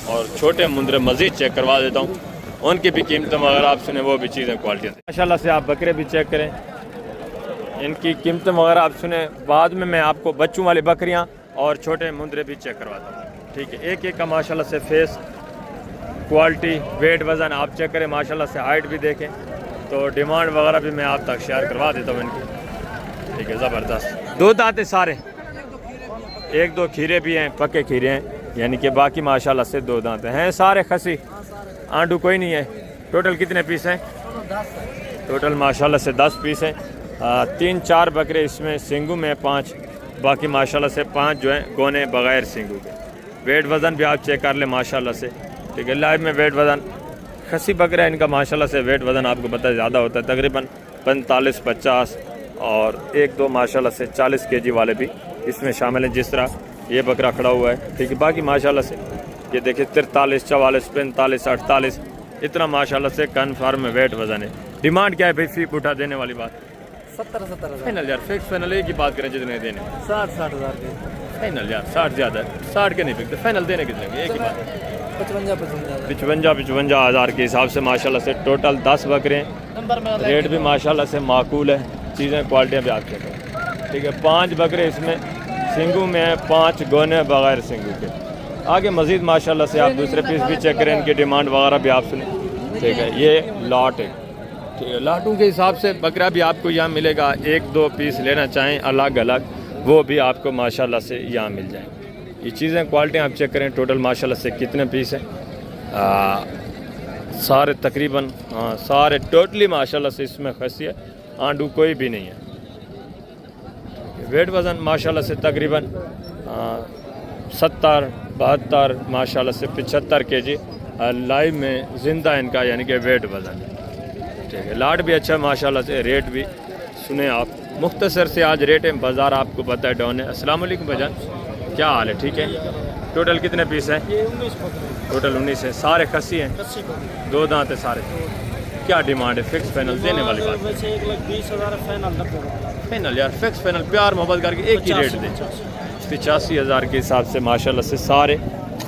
A: और छोटे मुंदरे मज़ीद चेक करवा देता हूँ। उनकी भी कीमतें वगैरह आप सुने, वो भी चीज़ें क्वालिटी माशाल्लाह से। आप बकरे भी चेक करें, इनकी कीमतें वगैरह आप सुने। बाद में मैं आपको बच्चों वाली बकरियाँ और छोटे मुंदरे भी चेक करवाता हूँ, ठीक है। एक एक का माशाल्लाह से फेस क्वालिटी वेट वज़न आप चेक करें माशाल्लाह से। हाइट भी देखें तो डिमांड वगैरह भी मैं आप तक शेयर करवा देता हूँ इनकी, ठीक है, ज़बरदस्त। 2 दांत है सारे, 1-2 खीरे भी हैं, पक्के खीरे हैं, यानी कि बाकी माशाल्लाह से 2 दांत हैं सारे खसी। आंडू कोई नहीं है। टोटल कितने पीस हैं? टोटल माशाल्लाह से 10 पीस हैं। 3-4 बकरे इसमें सिंगू में, 5 बाकी माशाल्लाह से 5 जो हैं गोने बग़ैर सिंगू के। वेट वज़न भी आप चेक कर लें माशाल्लाह से, ठीक है। लाइव में वेट वज़न खसी बकरा है इनका माशाल्लाह से। वेट वज़न आपको पता है ज़्यादा होता है, तकरीबन 45-50 और 1-2 माशाल्लाह से 40 kg वाले भी इसमें शामिल हैं, जिस तरह ये बकरा खड़ा हुआ है, ठीक है। बाकी माशाल्लाह से ये देखिए 43, 44, 45, 48 इतना माशाल्लाह से कन्फर्म वेट वज़न है। डिमांड क्या है भाई? फी उठा देने वाली बात?
C: 70,000
A: फाइनल यार, फिक्स फाइनल एक ही बात करें जितने देने।
C: 60,000 के
A: फाइनल यार 60 ज़्यादा है, 60 के नहीं बिकते। फाइनल देने कितने के? एक ही बात। 55,000 के हिसाब से माशाल्लाह से। टोटल 10 बकरे हैं। रेट भी माशाल्लाह से माकूल है, चीज़ें क्वालिटियाँ भी आपके, ठीक है। 5 बकरे इसमें सिंगू में है, 5 गोने बग़ैर सिंगू के। आगे मज़ीद माशाल्लाह से आप दूसरे पीस भी चेक करें, इनकी डिमांड वगैरह भी आप सुने, ठीक है। ये लॉट है, ठीक है। लाटों के हिसाब से बकरा भी आपको यहाँ मिलेगा। 1-2 पीस लेना चाहें अलग अलग वो भी आपको माशाल्लाह से यहाँ मिल जाएंगे। ये चीज़ें क्वालिटी आप चेक करें, टोटल माशाल्लाह से कितने पीस हैं, सारे तकरीबन सारे टोटली माशाल्लाह से इसमें खसी है, आंडू कोई भी नहीं है। वेट वज़न माशाल्लाह से तकरीबन 70 72 माशाल्लाह से 75 kg लाइव में ज़िंदा इनका यानी कि वेट वज़न है। ठीक है, लाट भी अच्छा माशाल्लाह से, रेट भी सुने आप। मुख्तसर से आज रेट है, बाज़ार आपको पता है डाउन है। अस्सलाम वालेकुम भाईजान, क्या हाल है? ठीक है। टोटल कितने पीस हैं?
C: ये 19 बकरे,
A: टोटल 19 है, सारे खसी हैं,
C: 80 बकरे।
A: 2 दांत है सारे। क्या डिमांड है? फिक्स फाइनल देने वाली बात?
C: वैसे 1,20,000 फाइनल लग जाएगा।
A: फाइनल यार, फिक्स फाइनल, प्यार मोहब्बत करके एक ही रेट दे। 85,000 के हिसाब से माशाल्लाह से सारे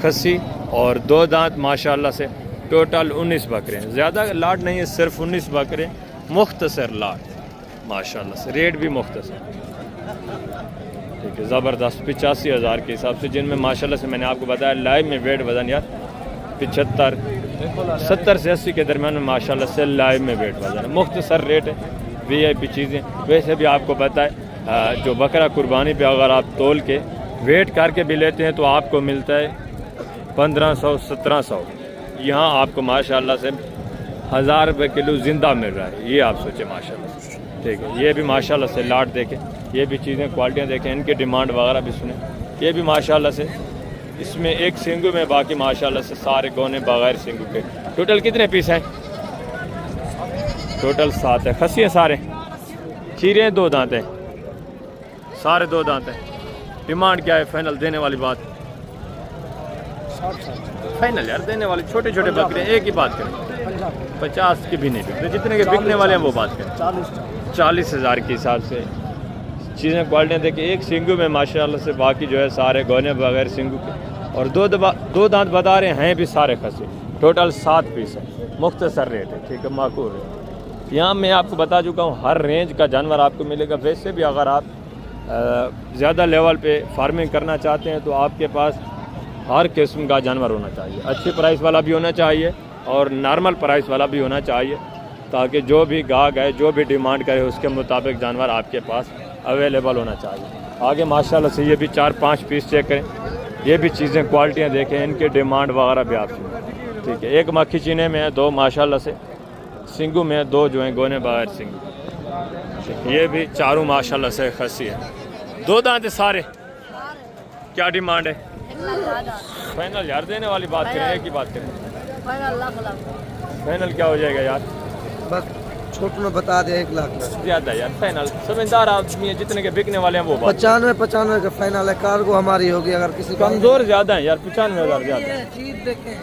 A: खसी और 2 दांत माशाल्लाह से टोटल 19 बकरे हैं। ज़्यादा लाट नहीं है, सिर्फ 19 बकरे, मुख्तसर लाट माशाल्लाह से, रेट भी मुख्तसर। ठीक है, ज़बरदस्त 85,000 के हिसाब से, जिनमें माशाल्लाह से मैंने आपको बताया लाइव में वेट वज़न यार 75 70 से 80 के दरमियान में माशाल्लाह से लाइव में वेट वज़न है। मुख्तसर रेट है, VIP चीज़ें। वैसे भी आपको पता है जो बकरा कुर्बानी पे अगर आप तोल के वेट करके भी लेते हैं तो आपको मिलता है 1500-1700। यहाँ आपको माशाल्लाह से 1000 रुपये किलो ज़िंदा मिल रहा है, ये आप सोचें माशाल्लाह। ठीक है, ये भी माशाल्लाह से लाट देखें, ये भी चीज़ें क्वालिटियाँ देखें, इनकी डिमांड वगैरह भी सुने। ये भी माशाल्लाह से, इसमें एक सिंगू में, बाकी माशाल्लाह से सारे गोने बगैर सिंगू के। टोटल कितने पीस हैं? टोटल 7 है। खसी है सारे, चीरे 2 दांत हैं, सारे 2 दांत हैं। डिमांड क्या है? फाइनल देने वाली बात?
C: 60
A: फाइनल यार देने वाले, छोटे छोटे बकरे, एक ही बात करें, 50 की भी नहीं बिकते, जितने के बिकने वाले हैं वो बात करें। 40,000 के हिसाब से चीज़ें क्वालिटियाँ देखिए। एक सिंगू में माशाल्लाह से, बाकी जो है सारे गोने बगैर सिंगू के, और 2 दांत बता रहे हैं भी सारे खसे। टोटल 7 पीस है, मुख्तसर रेट है। ठीक है, माकूल है। यहाँ मैं आपको बता चुका हूँ हर रेंज का जानवर आपको मिलेगा। वैसे भी अगर आप ज़्यादा लेवल पे फार्मिंग करना चाहते हैं तो आपके पास हर किस्म का जानवर होना चाहिए। अच्छी प्राइस वाला भी होना चाहिए और नॉर्मल प्राइस वाला भी होना चाहिए, ताकि जो भी गाहक है, जो भी डिमांड करे, उसके मुताबिक जानवर आपके पास अवेलेबल होना चाहिए। आगे माशाल्लाह से ये भी 4-5 पीस चेक करें, ये भी चीज़ें क्वालिटियाँ देखें, इनके डिमांड वगैरह भी आप सुनें। ठीक है, एक मक्खी चीने में है, 2 माशाल्लाह से सिंगू में, 2 जो हैं गोने बगैर सिंगू। ये भी चारों माशाल्लाह से खसी है, 2 दांत सारे। क्या डिमांड है? फाइनल यार देने वाली बात करें, एक ही बात करें, फाइनल क्या हो जाएगा यार?
C: बस छोट में बता दे 1 लाख
A: ज़्यादा यार, फाइनल समझदार आदमी है, जितने के बिकने वाले हैं वो बात।
C: 95 का फाइनल है। कार्गो हमारी होगी, अगर किसी
A: कमज़ोर ज़्यादा है यार, 95,000 ज़्यादा।
C: चीज देखें,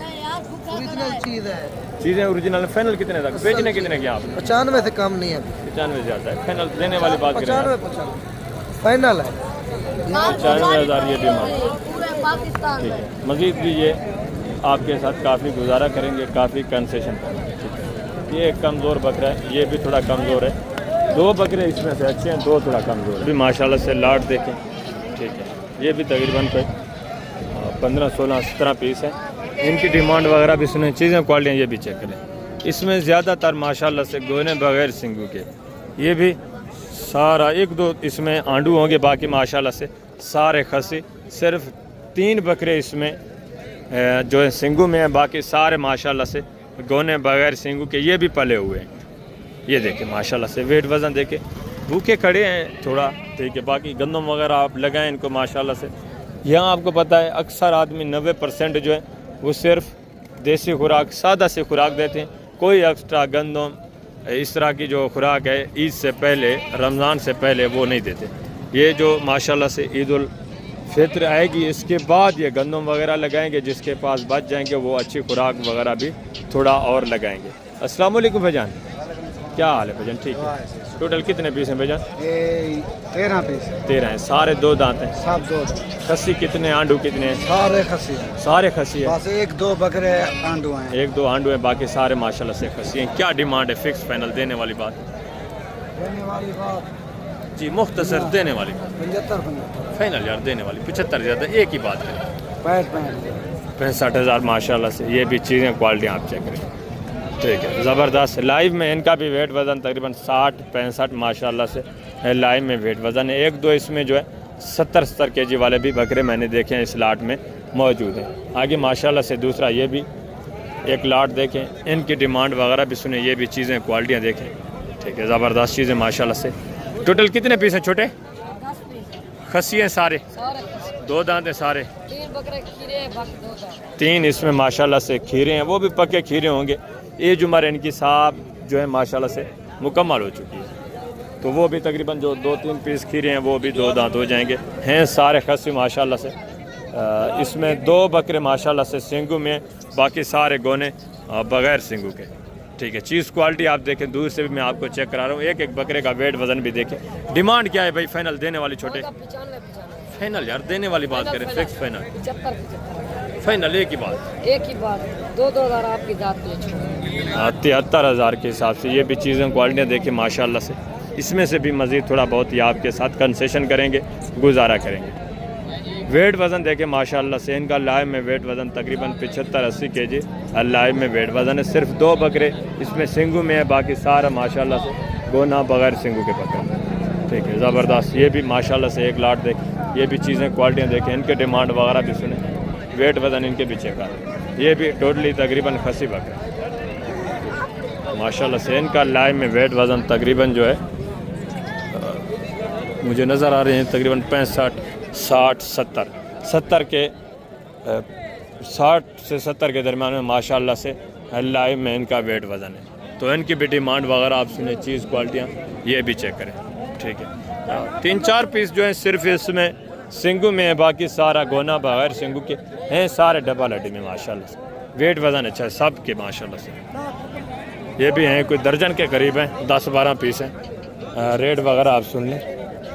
C: ओरिजिनल चीज है।
A: चीज़ें ओरिजिनल। फाइनल कितने तक बेचने? कितने के आपने?
C: 95 से कम नहीं है।
A: 95 ज़्यादा है, फाइनल देने वाली बात करें।
C: 95 फाइनल है।
A: 95,000 ये डिमांड। ठीक है, मज़ीद भी ये आपके साथ काफ़ी गुजारा करेंगे, काफ़ी कंसेशन करेंगे। ठीक है, ये एक कमज़ोर बकरा है, ये भी थोड़ा कमज़ोर है। 2 बकरे इसमें से अच्छे हैं, 2 थोड़ा कमज़ोर है। भी माशाल्लाह से लाट देखें। ठीक है, ये भी तकरीबन 15, 16, 17 पीस है। इनकी डिमांड वगैरह भी सुने, चीज़ें क्वालिटियाँ ये भी चेक करें। इसमें ज़्यादातर माशाल्लाह से गोने बगैर सिंगू के। ये भी सारा 1-2 इसमें आंडू होंगे, बाकी माशाल्लाह से सारे खसी। सिर्फ 3 बकरे इसमें जो है सिंगू में है, बाकी सारे माशाल्लाह से गोने बगैर सिंगू के। ये भी पले हुए हैं, ये देखें माशाल्लाह से, वेट वज़न देखें, भूखे खड़े हैं थोड़ा। ठीक है, बाकी गंदम वगैरह आप लगाएं इनको माशाल्लाह से। यहाँ आपको पता है अक्सर आदमी 90% जो है वो सिर्फ देसी खुराक, सादा सी खुराक देते हैं, कोई एक्स्ट्रा गंदम इस तरह की जो खुराक है ईद से पहले, रमज़ान से पहले वो नहीं देते। ये जो माशाल्लाह से ईद उल फित्र आएगी, इसके बाद ये गंदम वगैरह लगाएंगे, जिसके पास बच जाएंगे वो अच्छी खुराक वगैरह भी थोड़ा और लगाएंगे। अस्सलाम वालेकुम भाईजान, क्या हाल है भाईजान? ठीक है, टोटल कितने पीस हैं भाईजान?
C: 13 पीस।
A: 13 हैं, सारे 2 दांत हैं।
C: सब 2
A: खसी कितने, आंडू कितने हैं?
C: सारे खसी हैं।
A: सारे खसी है,
C: बस 1-2 बकरे आंडू हैं।
A: 1-2 आंडू हैं, बाकी सारे माशाल्लाह से खसी हैं। क्या डिमांड है? फिक्स फाइनल देने वाली बात?
C: देने वाली बात
A: जी, मुख्तसर देने वाली बात।
C: 75
A: फाइनल यार देने वाली 75 ज़्यादा, एक ही बात है। 65,000 माशाल्लाह से। ये भी चीज़ें क्वालिटी आप चेक करें। ठीक है, ज़बरदस्त। लाइव में इनका भी वेट वज़न तकरीबन 60-65 माशाल्लाह से है, लाइव में वेट वज़न है। 1-2 इसमें जो है 70 kg वाले भी बकरे मैंने देखे हैं इस लाट में मौजूद हैं। आगे माशाल्लाह से दूसरा ये भी एक लाट देखें, इनकी डिमांड वगैरह भी सुने, ये भी चीज़ें क्वालिटियाँ देखें। ठीक है, ज़बरदस्त चीज़ें माशाल्लाह से। टोटल कितने पीस हैं छोटे?
D: 10 पीस
A: खस्सी हैं सारे,
D: सारे
A: 2 दांत हैं सारे,
D: 3 बकरे खीरे हैं, बाकी 2 दांत।
A: 3 इसमें माशाल्लाह से खीरे हैं, वो भी पक्के खीरे होंगे। एज उम्र इनकी साहब जो है माशाल्लाह से मुकम्मल हो चुकी है, तो वो भी तकरीबन जो 2-3 पीस खीरे हैं वो भी 2 दांत हो जाएंगे। हैं सारे खस्सी माशाल्लाह से। इसमें 2 बकरे माशाल्लाह से सिंगू में, बाकी सारे गोने बग़ैर सिंगू के। ठीक है, चीज़ क्वालिटी आप देखें, दूर से भी मैं आपको चेक करा रहा हूँ। एक एक बकरे का वेट वज़न भी देखें। डिमांड क्या है भाई फाइनल देने वाली छोटे?
D: 95
A: फाइनल यार देने वाली बात करें, फिक्स फाइनल
D: 75
A: फाइनल एक ही बात।
D: एक ही बात, 2-2 हज़ार आपकी जात के लिए छोड़।
A: 73,000 के हिसाब से ये भी चीज़ें क्वालिटियाँ देखें माशाल्लाह से। इसमें से भी मज़ीद थोड़ा बहुत ये आपके साथ कंसेशन करेंगे, गुजारा करेंगे। वेट वज़न देखें माशाल्लाह से, इनका लाइव में वेट वज़न तकरीबन 75-80 kg लाइव में वेट वज़न है। सिर्फ 2 बकरे इसमें सिंगू में है, बाकी सारा माशाल्लाह से गोना बग़ैर सिंगू के बकरे। ठीक है, ज़बरदस्त। ये भी माशाल्लाह से एक लाट देखें, ये भी चीज़ें क्वालिटियाँ देखें, इनके डिमांड वगैरह भी सुने, वेट वज़न इनके भी चेक करें। ये भी टोटली तकरीबन खसी बकरे माशाल्लाह से। इनका लाइव में वेट वज़न तकरीबन जो है मुझे नज़र आ रहे हैं तकरीबन 65, 60, 70 के 60 से 70 के दरमियान में माशाल्लाह से लाइव में इनका वेट वज़न है। तो इनकी भी डिमांड वगैरह आप सुने, चीज़ क्वालिटियाँ ये भी चेक करें। ठीक है, 3-4 पीस जो हैं सिर्फ इसमें सिंगू में है, बाकी सारा गोना बग़ैर सिंगू के हैं, सारे डबल हड्डी में माशाल्लाह से। वेट वज़न अच्छा है सब के माशाल्लाह से। ये भी हैं कोई दर्जन के करीब हैं, 10-12 पीस हैं। रेट वगैरह आप सुन लें।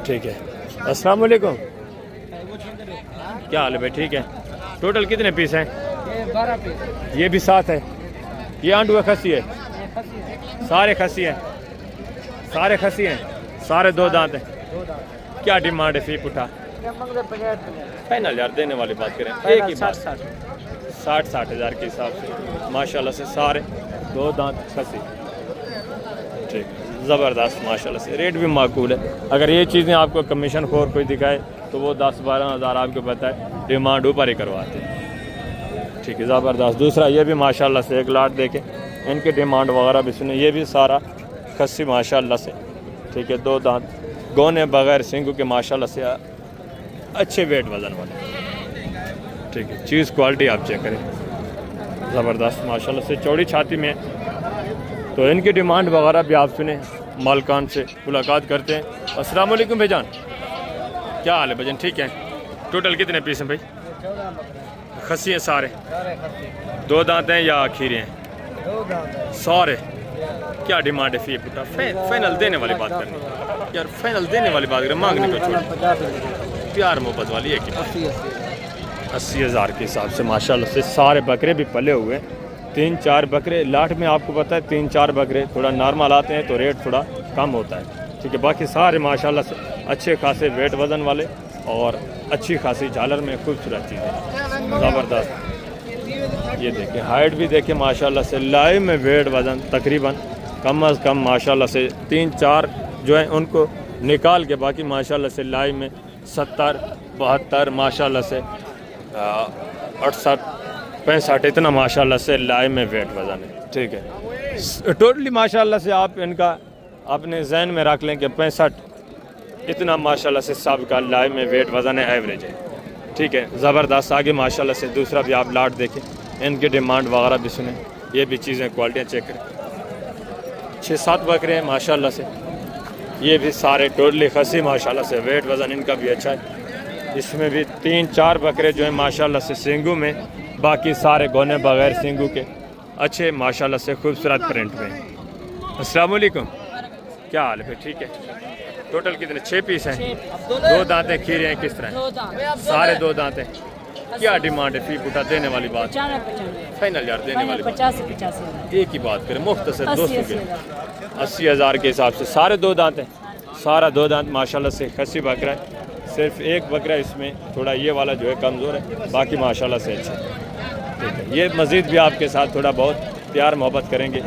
A: ठीक है, अस्सलाम वालेकुम, क्या हाल है भाई? ठीक है, टोटल कितने पीस हैं?
C: ये 12 पीस।
A: ये भी 7 है। ये आंडू खसी है, सारे खसी हैं, सारे खसी हैं, सारे 2 दांत हैं।
C: 2 दांत।
A: क्या डिमांड है फी पुठा?
C: ये मंगले 50
A: फाइनल यार देने वाली बात करें, एक ही बात। 60 हज़ार के हिसाब से माशाल्लाह से सारे 2 दांत खसी। ठीक, ज़बरदस्त माशाल्लाह से। रेट भी माकूल है। अगर ये चीज़ें आपको कमीशन खोर कोई दिखाए तो वो 10-12 हज़ार आपको बताए, डिमांड ऊपर ही करवाते हैं। ठीक है, ज़बरदस्त। दूसरा ये भी माशाल्लाह से एक लाट देखें, इनकी डिमांड वगैरह भी सुने। ये भी सारा खस्सी माशाल्लाह से। ठीक है, 2 दांत गोने बग़ैर सिंगू के माशाल्लाह से अच्छे वेट वज़न वाले। ठीक है, चीज़ क्वालिटी आप चेक करें, ज़बरदस्त माशाल्लाह से। चौड़ी छाती में, तो इनकी डिमांड वगैरह भी आप सुने, मालकान से मुलाकात करते हैं। अस्सलाम वालेकुम भाईजान, क्या हाल है भाईजान? ठीक है, टोटल कितने पीस हैं भाई?
C: 14 बकरे
A: खस्सी हैं सारे,
C: सारे खस्सी।
A: 2 दांत हैं या खीरे हैं?
C: 2 दांत है।
A: सारे। क्या डिमांड है फी पुटा? फाइनल देने वाली बात करनी यार, फाइनल देने वाली बात करें, मांगने को छोड़,
C: 50
A: प्यार मोहब्बत वाली एक ही बात।
C: 80
A: 80 हज़ार के हिसाब से माशाल्लाह से सारे बकरे भी पले हुए हैं। 3-4 बकरे लाट में, आपको पता है 3-4 बकरे थोड़ा नॉर्मल आते हैं तो रेट थोड़ा कम होता है। ठीक है, बाकी सारे माशाल्लाह से अच्छे खासे वेट वज़न वाले और अच्छी खासी झालर में खूबसूरत चीज़ें, ज़बरदस्त। ये देखें, हाइट भी देखें माशाल्लाह से। लाइव में वेट वज़न तकरीबन कम अज़ कम माशाल्लाह से 3-4 जो है उनको निकाल के, बाकी माशाल्लाह से लाइव में 70, 72 माशाल्लाह से 68, 65 इतना माशाल्लाह से लाइव में वेट वज़न है। ठीक है, टोटली माशाल्लाह से आप इनका अपने जहन में रख लें कि 65 इतना माशाल्लाह से सब का लाइव में वेट वज़न है, एवरेज है। ठीक है, ज़बरदस्त। आगे माशाल्लाह से दूसरा भी आप लाट देखें, इनके डिमांड वगैरह भी सुने, ये भी चीज़ें क्वालिटियाँ चेक करें। 6-7 बकरे हैं माशाल्लाह से। ये भी सारे टोटली खसी माशाल्लाह से, वेट वज़न इनका भी अच्छा है। इसमें भी 3-4 बकरे जो हैं माशाल्लाह से सिंगू में, बाकी सारे गोने बग़ैर सिंगू के अच्छे माशाल्लाह से खूबसूरत प्रिंट में। अस्सलाम वालेकुम, क्या हाल है फिर? ठीक है, टोटल कितने? 6 पीस हैं, 2 दांतें खीरे हैं, किस तरह?
D: 2 दांत।
A: सारे 2 दांतें। क्या डिमांड है फी पुटा देने वाली बात?
D: 95
A: फाइनल यार देने वाली बात,
D: 50
A: एक ही बात करें, मुख्तसर दोस्तों
D: 80
A: के 80 हज़ार के हिसाब से सारे 2 दांत हैं, सारा 2 दांत माशाल्लाह से खसी बकरा है। सिर्फ एक बकरा इसमें थोड़ा ये वाला जो है कमज़ोर है, बाकी माशाल्लाह से अच्छा। ठीक है, ये मज़ीद भी आपके साथ थोड़ा बहुत प्यार मोहब्बत करेंगे।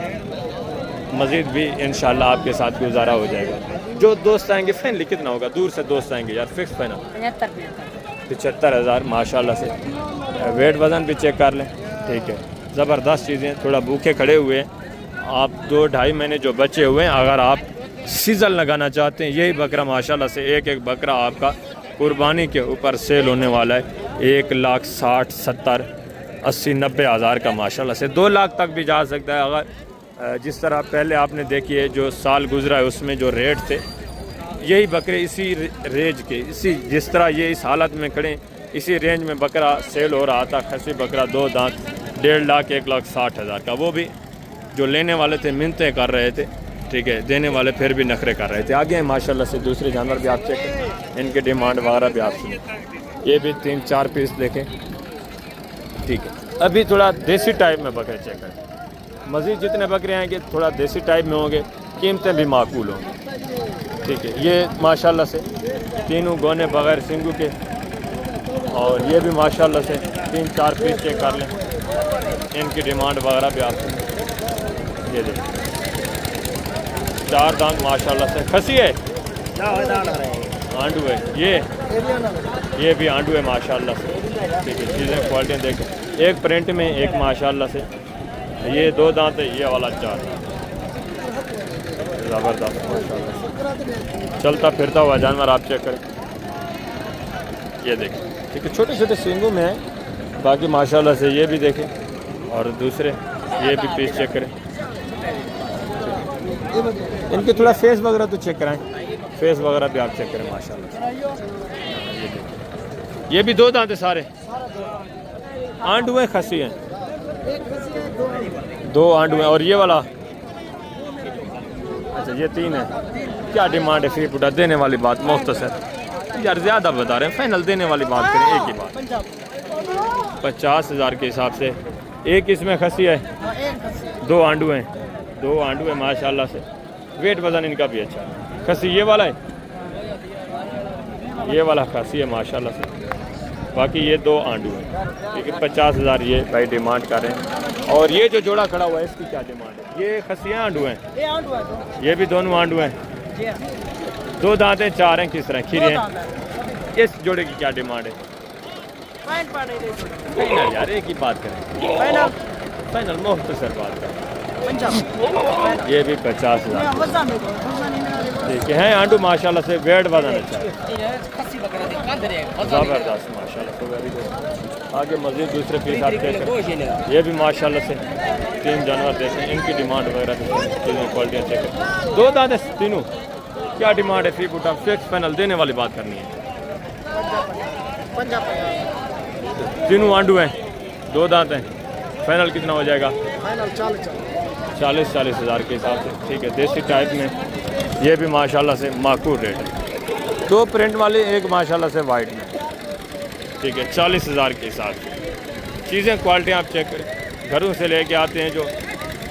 A: मज़ीद भी इंशाल्लाह आपके साथ गुजारा हो जाएगा। जो दोस्त आएंगे फाइनली कितना होगा? दूर से दोस्त आएंगे यार, फिक्स फाइनल 75,000 माशाल्लाह से। वेट वज़न भी चेक कर लें, ठीक है, ज़बरदस्त चीज़ें। थोड़ा भूखे खड़े हुए हैं आप, 2-2.5 महीने जो बचे हुए हैं, अगर आप सीज़न लगाना चाहते हैं, यही बकरा माशाल्लाह से एक एक बकरा आपका कुर्बानी के ऊपर सेल होने वाला है। 1,60,000, 70,000, 80,000, 90,000 का माशाल्लाह से 2 लाख तक भी जा सकता है। अगर जिस तरह पहले आपने देखी है जो साल गुजरा है उसमें जो रेट थे, यही बकरे इसी रेंज के, इसी जिस तरह ये इस हालत में खड़े, इसी रेंज में बकरा सेल हो रहा था। खसी बकरा 2 दांत 1.5 लाख 1,60,000 का, वो भी जो लेने वाले थे मिन्नतें कर रहे थे, ठीक है, देने वाले फिर भी नखरे कर रहे थे। आगे हैं माशाल्लाह से दूसरे जानवर भी आप चेक करें, इनके डिमांड वगैरह भी आप सुनें। ये भी 3-4 पीस देखें, ठीक है। अभी थोड़ा देसी टाइप में बकरे चेक करें, मज़ीद जितने बकरे आएंगे थोड़ा देसी टाइप में होंगे, कीमतें भी माकूल होंगी, ठीक है। ये माशाल्लाह से तीनों गोने बगैर सिंगू के, और ये भी माशाल्लाह से 3-4 पीस चेक कर लें, इनकी डिमांड वगैरह भी आप सुनें। ये देखिए 4 दांत माशाल्लाह से। खसी है, आंडू है, ये भी आंडू है माशाल्लाह से, ठीक है। चीज़ें क्वालिटियाँ देखें, एक प्रिंट में, एक माशाल्लाह से। ये 2 दांत है, ये वाला 4 दांत, ज़बरदस्त माशाल्लाह से। चलता फिरता हुआ जानवर आप चेक करें, ये देखें, ठीक है। छोटे छोटे सींगों में है, बाकी माशाल्लाह से ये भी देखें, और दूसरे ये भी पीस चेक करें। इनके थोड़ा फेस वगैरह तो चेक कराएं, फेस वगैरह भी आप चेक करें माशाल्लाह। ये देखिए, ये भी 2 दांत है सारे, आंडू हैं, खसी हैं, 2 आंडू हैं। और ये वाला, अच्छा ये 3 है। क्या डिमांड है? फ्री पुटा देने वाली बात, मुख्तसर यार, ज़्यादा बता रहे हैं, फाइनल देने वाली बात करें, एक ही बात। 50,000 के हिसाब से। एक इसमें खसी है, 2 आंडू हैं, 2 आंडू है माशाल्लाह से। वेट वज़न इनका भी अच्छा है। खसी ये वाला है, ये वाला खसी है माशाल्लाह से। बाकी ये 2 आंडू हैं, ठीक है। 50,000 ये भाई डिमांड कर रहे हैं। और ये जो जोड़ा खड़ा हुआ है, इसकी क्या डिमांड है? ये खसियाँ आंडू हैं, ये भी दोनों आंडू हैं, 2 दांत हैं, 4 हैं, किस तरह खीरे हैं। इस जोड़े की क्या डिमांड है? फाइनल यार, एक ही बात करें, फाइनल मुख्तसर बात करें। ये भी 50,000, ठीक है। हैं आंडू माशाल्लाह से, वेट वजन अच्छा है, ज़बरदस्त माशाल्लाह से, वेरी गुड। आगे मज़ीद दूसरे पीस आप चेक करें, ये भी माशाल्लाह से 3 जानवर देखें, इनकी डिमांड वगैरह भी चीज़ें क्वालिटियाँ चेक करें। 2 दांत है तीनों, क्या डिमांड है? फ्री पुटा फिक्स फाइनल देने वाली बात करनी है। तीनों आंडू हैं, 2 दांत हैं, फाइनल कितना हो जाएगा? 40,000 के हिसाब से, ठीक है। देसी टाइप में ये भी माशाल्लाह से माकूल रेट है। 2 प्रिंट वाले, एक माशाल्लाह से वाइट में, ठीक है। 40,000 के हिसाब से चीज़ें क्वालिटियाँ आप चेक करें, घरों से लेके आते हैं जो,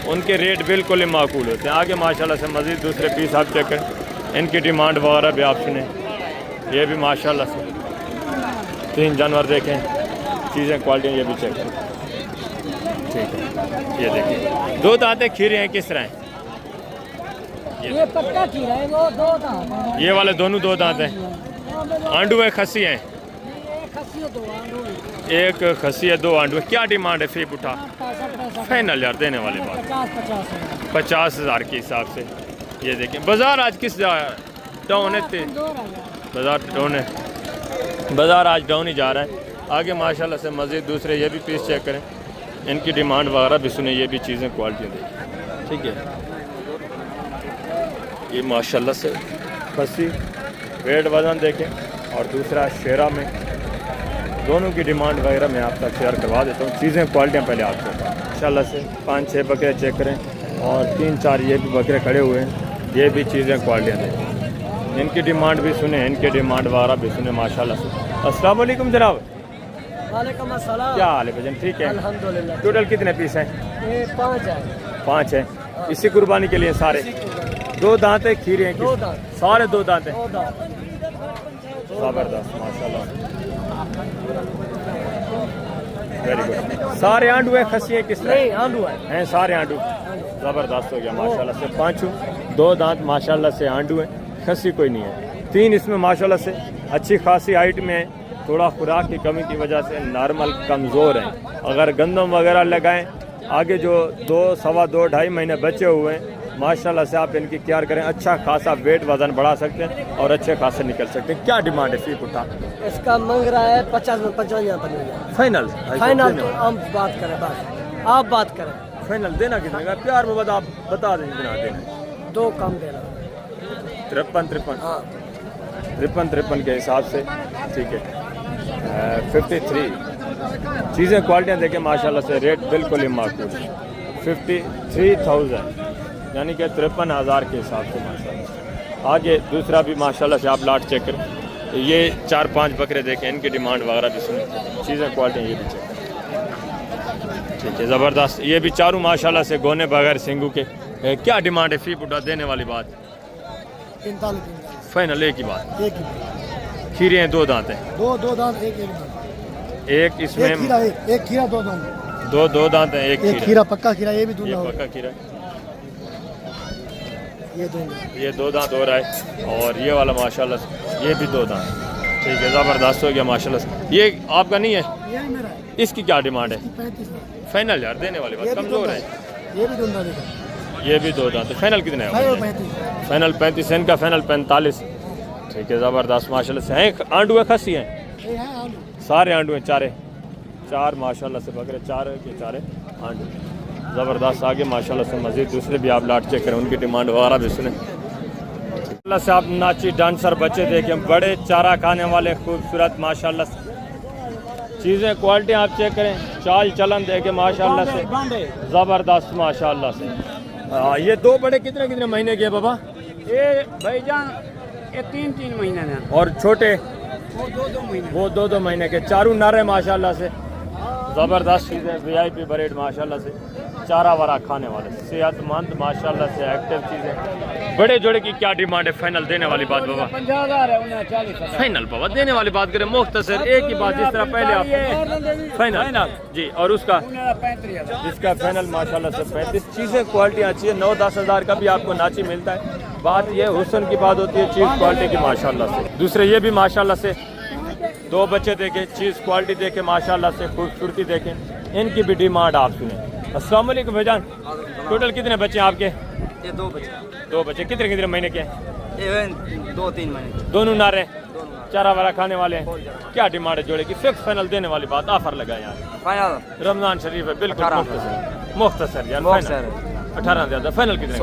A: उनके रेट बिल्कुल ही माकूल होते हैं। आगे माशाल्लाह से मज़ीद दूसरे पीस आप चेक करें, इनकी डिमांड वगैरह भी आप सुने। ये भी माशाल्लाह से 3 जानवर देखें, चीज़ें क्वालिटियाँ ये भी चेक करें, ठीक है। ये देखिए 2 दांतें खीरे हैं, किस तरह हैं?
D: ये पक्का खीरा है, वो 2 दांत।
A: ये वाले दोनों 2 दांत हैं, आंडू है, खसी हैं, एक खसी है, 2 आंडू है। क्या डिमांड है? फ्री पुठा फाइनल यार देने वाली बात, 50,000 के हिसाब से। ये देखें, बाज़ार आज किस डाउन है? बाज़ार डाउन है, बाज़ार आज डाउन ही जा रहा है। आगे माशाल्लाह से मज़ीद दूसरे ये भी पीस चेक करें, इनकी डिमांड वगैरह भी सुने, ये भी चीज़ें क्वालिटी देखें, ठीक है। ये माशाल्लाह से खसी, वेट वज़न देखें, और दूसरा शेरा में, दोनों की डिमांड वगैरह मैं आपका शेयर करवा देता हूँ। चीज़ें क्वालिटियाँ पहले आपको माशाल्लाह से 5-6 बकरे चेक करें, और 3-4 ये भी बकरे खड़े हुए हैं, ये भी चीज़ें क्वालिटियाँ देखें, इनकी डिमांड भी सुने, इनकी डिमांड वगैरह भी सुने माशाल्लाह से। अस्सलाम वालेकुम जनाब।
C: वालेकुम अस्सलाम।
A: क्या हाल है भजन? ठीक है
C: अल्हम्दुलिल्लाह।
A: टोटल कितने पीस हैं?
C: ये 5 है।
A: 5 हैं, इसी कुर्बानी के लिए सारे। 2 दांत है, खीरे हैं,
C: 2 दांत,
A: सारे 2 दांत हैं,
C: 2 दांत,
A: ज़बरदस्त माशाल्लाह। Very good. सारे आंडू है, खसी है, किस
C: नहीं आंडू है।
A: हैं? सारे आंडू ज़बरदस्त हो गया माशाल्लाह से। पाँचों 2 दांत माशाल्लाह से आंडू हैं, खसी कोई नहीं है। 3 इसमें माशाल्लाह से अच्छी खासी हाइट में है, थोड़ा खुराक की कमी की वजह से नॉर्मल कमज़ोर हैं। अगर गंदम वगैरह लगाएं, आगे जो 2, सवा 2, 2.5 महीने बचे हुए हैं, माशाल्लाह से आप इनकी केयर करें, अच्छा खासा वेट वज़न बढ़ा सकते हैं और अच्छे खासे निकल सकते हैं। क्या डिमांड है फी पुट्ठा?
C: इसका मांग रहा है 50 में 55
A: फाइनल
C: फाइनल तो हम बात करें, बस आप बात करें।
A: फाइनल देना कितने का? प्यार मोहब्बत आप बता दें कितना देना।
C: 2 कम देना।
A: 53
C: हाँ
A: 53 के हिसाब से ठीक है। 53 चीज़ें क्वालिटियाँ देखें माशाल्लाह से, रेट बिल्कुल ही माकूल। 53,000 यानी कि 53,000 के हिसाब से माशाल्लाह। आगे दूसरा भी माशाल्लाह से आप लाट चेक करें, ये 4-5 बकरे देखें, इनकी डिमांड वगैरह भी सुनें, चीज़ें क्वालिटियाँ ये भी चेक करें। ठीक है ज़बरदस्त। ये भी चारों माशाल्लाह से गोने बगैर सिंगू के। क्या डिमांड है फी पुट्ठा देने वाली बात?
C: 45
A: फाइनल एक ही बात।
C: एक ही
A: खीरे हैं, 2 दांत हैं,
C: 2 दांत एक दांत।
A: एक इसमें
C: एक खीरा 2 दांत।
A: 2 दांत हैं, एक
C: खीरा पक्का खीरा, ये भी दूध
A: ये पक्का खीरा है।
C: ये
A: 2 दांत हो रहा है और ये वाला माशाल्लाह से ये भी 2 दांत। ठीक है ज़बरदस्त हो गया माशाल्लाह से। ये आपका नहीं है?
C: ये मेरा है।
A: इसकी क्या डिमांड है?
C: 35
A: फाइनल यार देने वाली बात, कमज़ोर है।
C: ये भी 2 दांत।
A: ये भी 2 दांत। फाइनल कितने है? फाइनल 35, इनका फाइनल 45। ठीक है ज़बरदस्त माशाल्लाह से। हैं आंडू है, खसी हैं? सारे आंडू हैं, 4 माशाल्लाह से बकरे, 4 के 4 आंडू ज़बरदस्त। आगे माशाल्लाह से मज़ीद दूसरे भी आप लाट चेक करें, उनकी डिमांड वगैरह भी सुने। माशाल्लाह से आप नाची डांसर बच्चे देखें, बड़े चारा खाने वाले खूबसूरत माशाल्लाह से। चीज़ें क्वालिटी आप चेक करें, चाल चलन देखें माशाल्लाह से ज़बरदस्त माशाल्लाह से। ये 2 बड़े कितने महीने के हैं बाबा?
E: ये भाईजान ये 3 महीने में,
A: और छोटे
E: वो 2 महीने।
A: वो 2 महीने के। चारों नर है माशाल्लाह से, ज़बरदस्त चीज़ें, VIP ब्रीड माशाल्लाह से, चारा वारा खाने वाले, सेहतमंद माशाल्लाह से, एक्टिव चीज़ें। बड़े जोड़े की क्या डिमांड है? फाइनल देने वाली बात बाबा?
E: 50,000 है, उन्हें 40,000।
A: फाइनल बाबा देने वाली बात करें, मुख्तसर एक ही बात, जिस तरह पहले आप फाइनल जी। और उसका
E: 35,000।
A: इसका फाइनल माशाल्लाह से 35। चीज़ें क्वालिटी अच्छी है, 9-10 हज़ार का भी आपको नाची मिलता है। बात ये हुस्न की बात होती है, चीज़ क्वालिटी की माशाल्लाह से। दूसरे ये भी माशाल्लाह से 2 बच्चे देखें, चीज़ क्वालिटी देखें माशाल्लाह से, खूबसूरती देखें, इनकी भी डिमांड आप सुने। अस्सलाम वालेकुम भाईजान, टोटल कितने बच्चे हैं आपके?
C: ये 2 बचे।
A: 2 बच्चे कितने महीने के हैं?
C: ये 2-3 महीने।
A: दोनों नारे चारा वारा खाने वाले हैं। क्या डिमांड है जोड़े की? फिक्स फाइनल देने वाली बात, ऑफर लगाए यार।
C: फाइनल
A: रमजान शरीफ है, बिल्कुल मुख्तसर यार। 18 ज़्यादा। फाइनल कितने?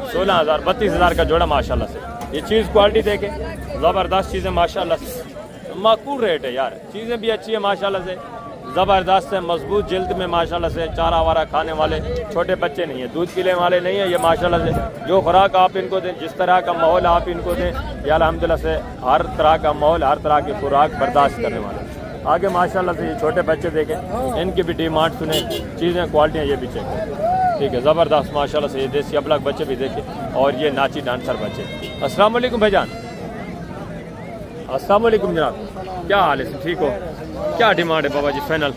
A: 16,000 32,000 का जोड़ा माशाल्लाह से। ये चीज़ क्वालिटी देखे, ज़बरदस्त चीज़ें माशाल्लाह से, माकूल रेट है यार। चीज़ें भी अच्छी है माशाल्लाह से, ज़बरदस्त है, मजबूत जल्द में माशाल्लाह से। चारा वारा खाने वाले छोटे बच्चे नहीं है, दूध पीने वाले नहीं है ये माशाल्लाह से। जो खुराक आप इनको दें, जिस तरह का माहौल आप इनको दें, या अल्हम्दुलिल्लाह से हर तरह का माहौल, हर तरह की खुराक बर्दाश्त करने वाले। आगे माशाल्लाह से ये छोटे बच्चे देखें, इनकी भी डिमांड सुने, चीज़ें क्वालिटियाँ ये भी चेक करें। ठीक है ज़बरदस्त माशाल्लाह से। ये देसी अबलग बच्चे भी देखें और ये नाची डांसर बच्चे। अस्सलाम वालेकुम भाईजान। अस्सलाम वालेकुम जनाब, क्या हाल है? ठीक हो? क्या डिमांड है बाबा जी? फाइनल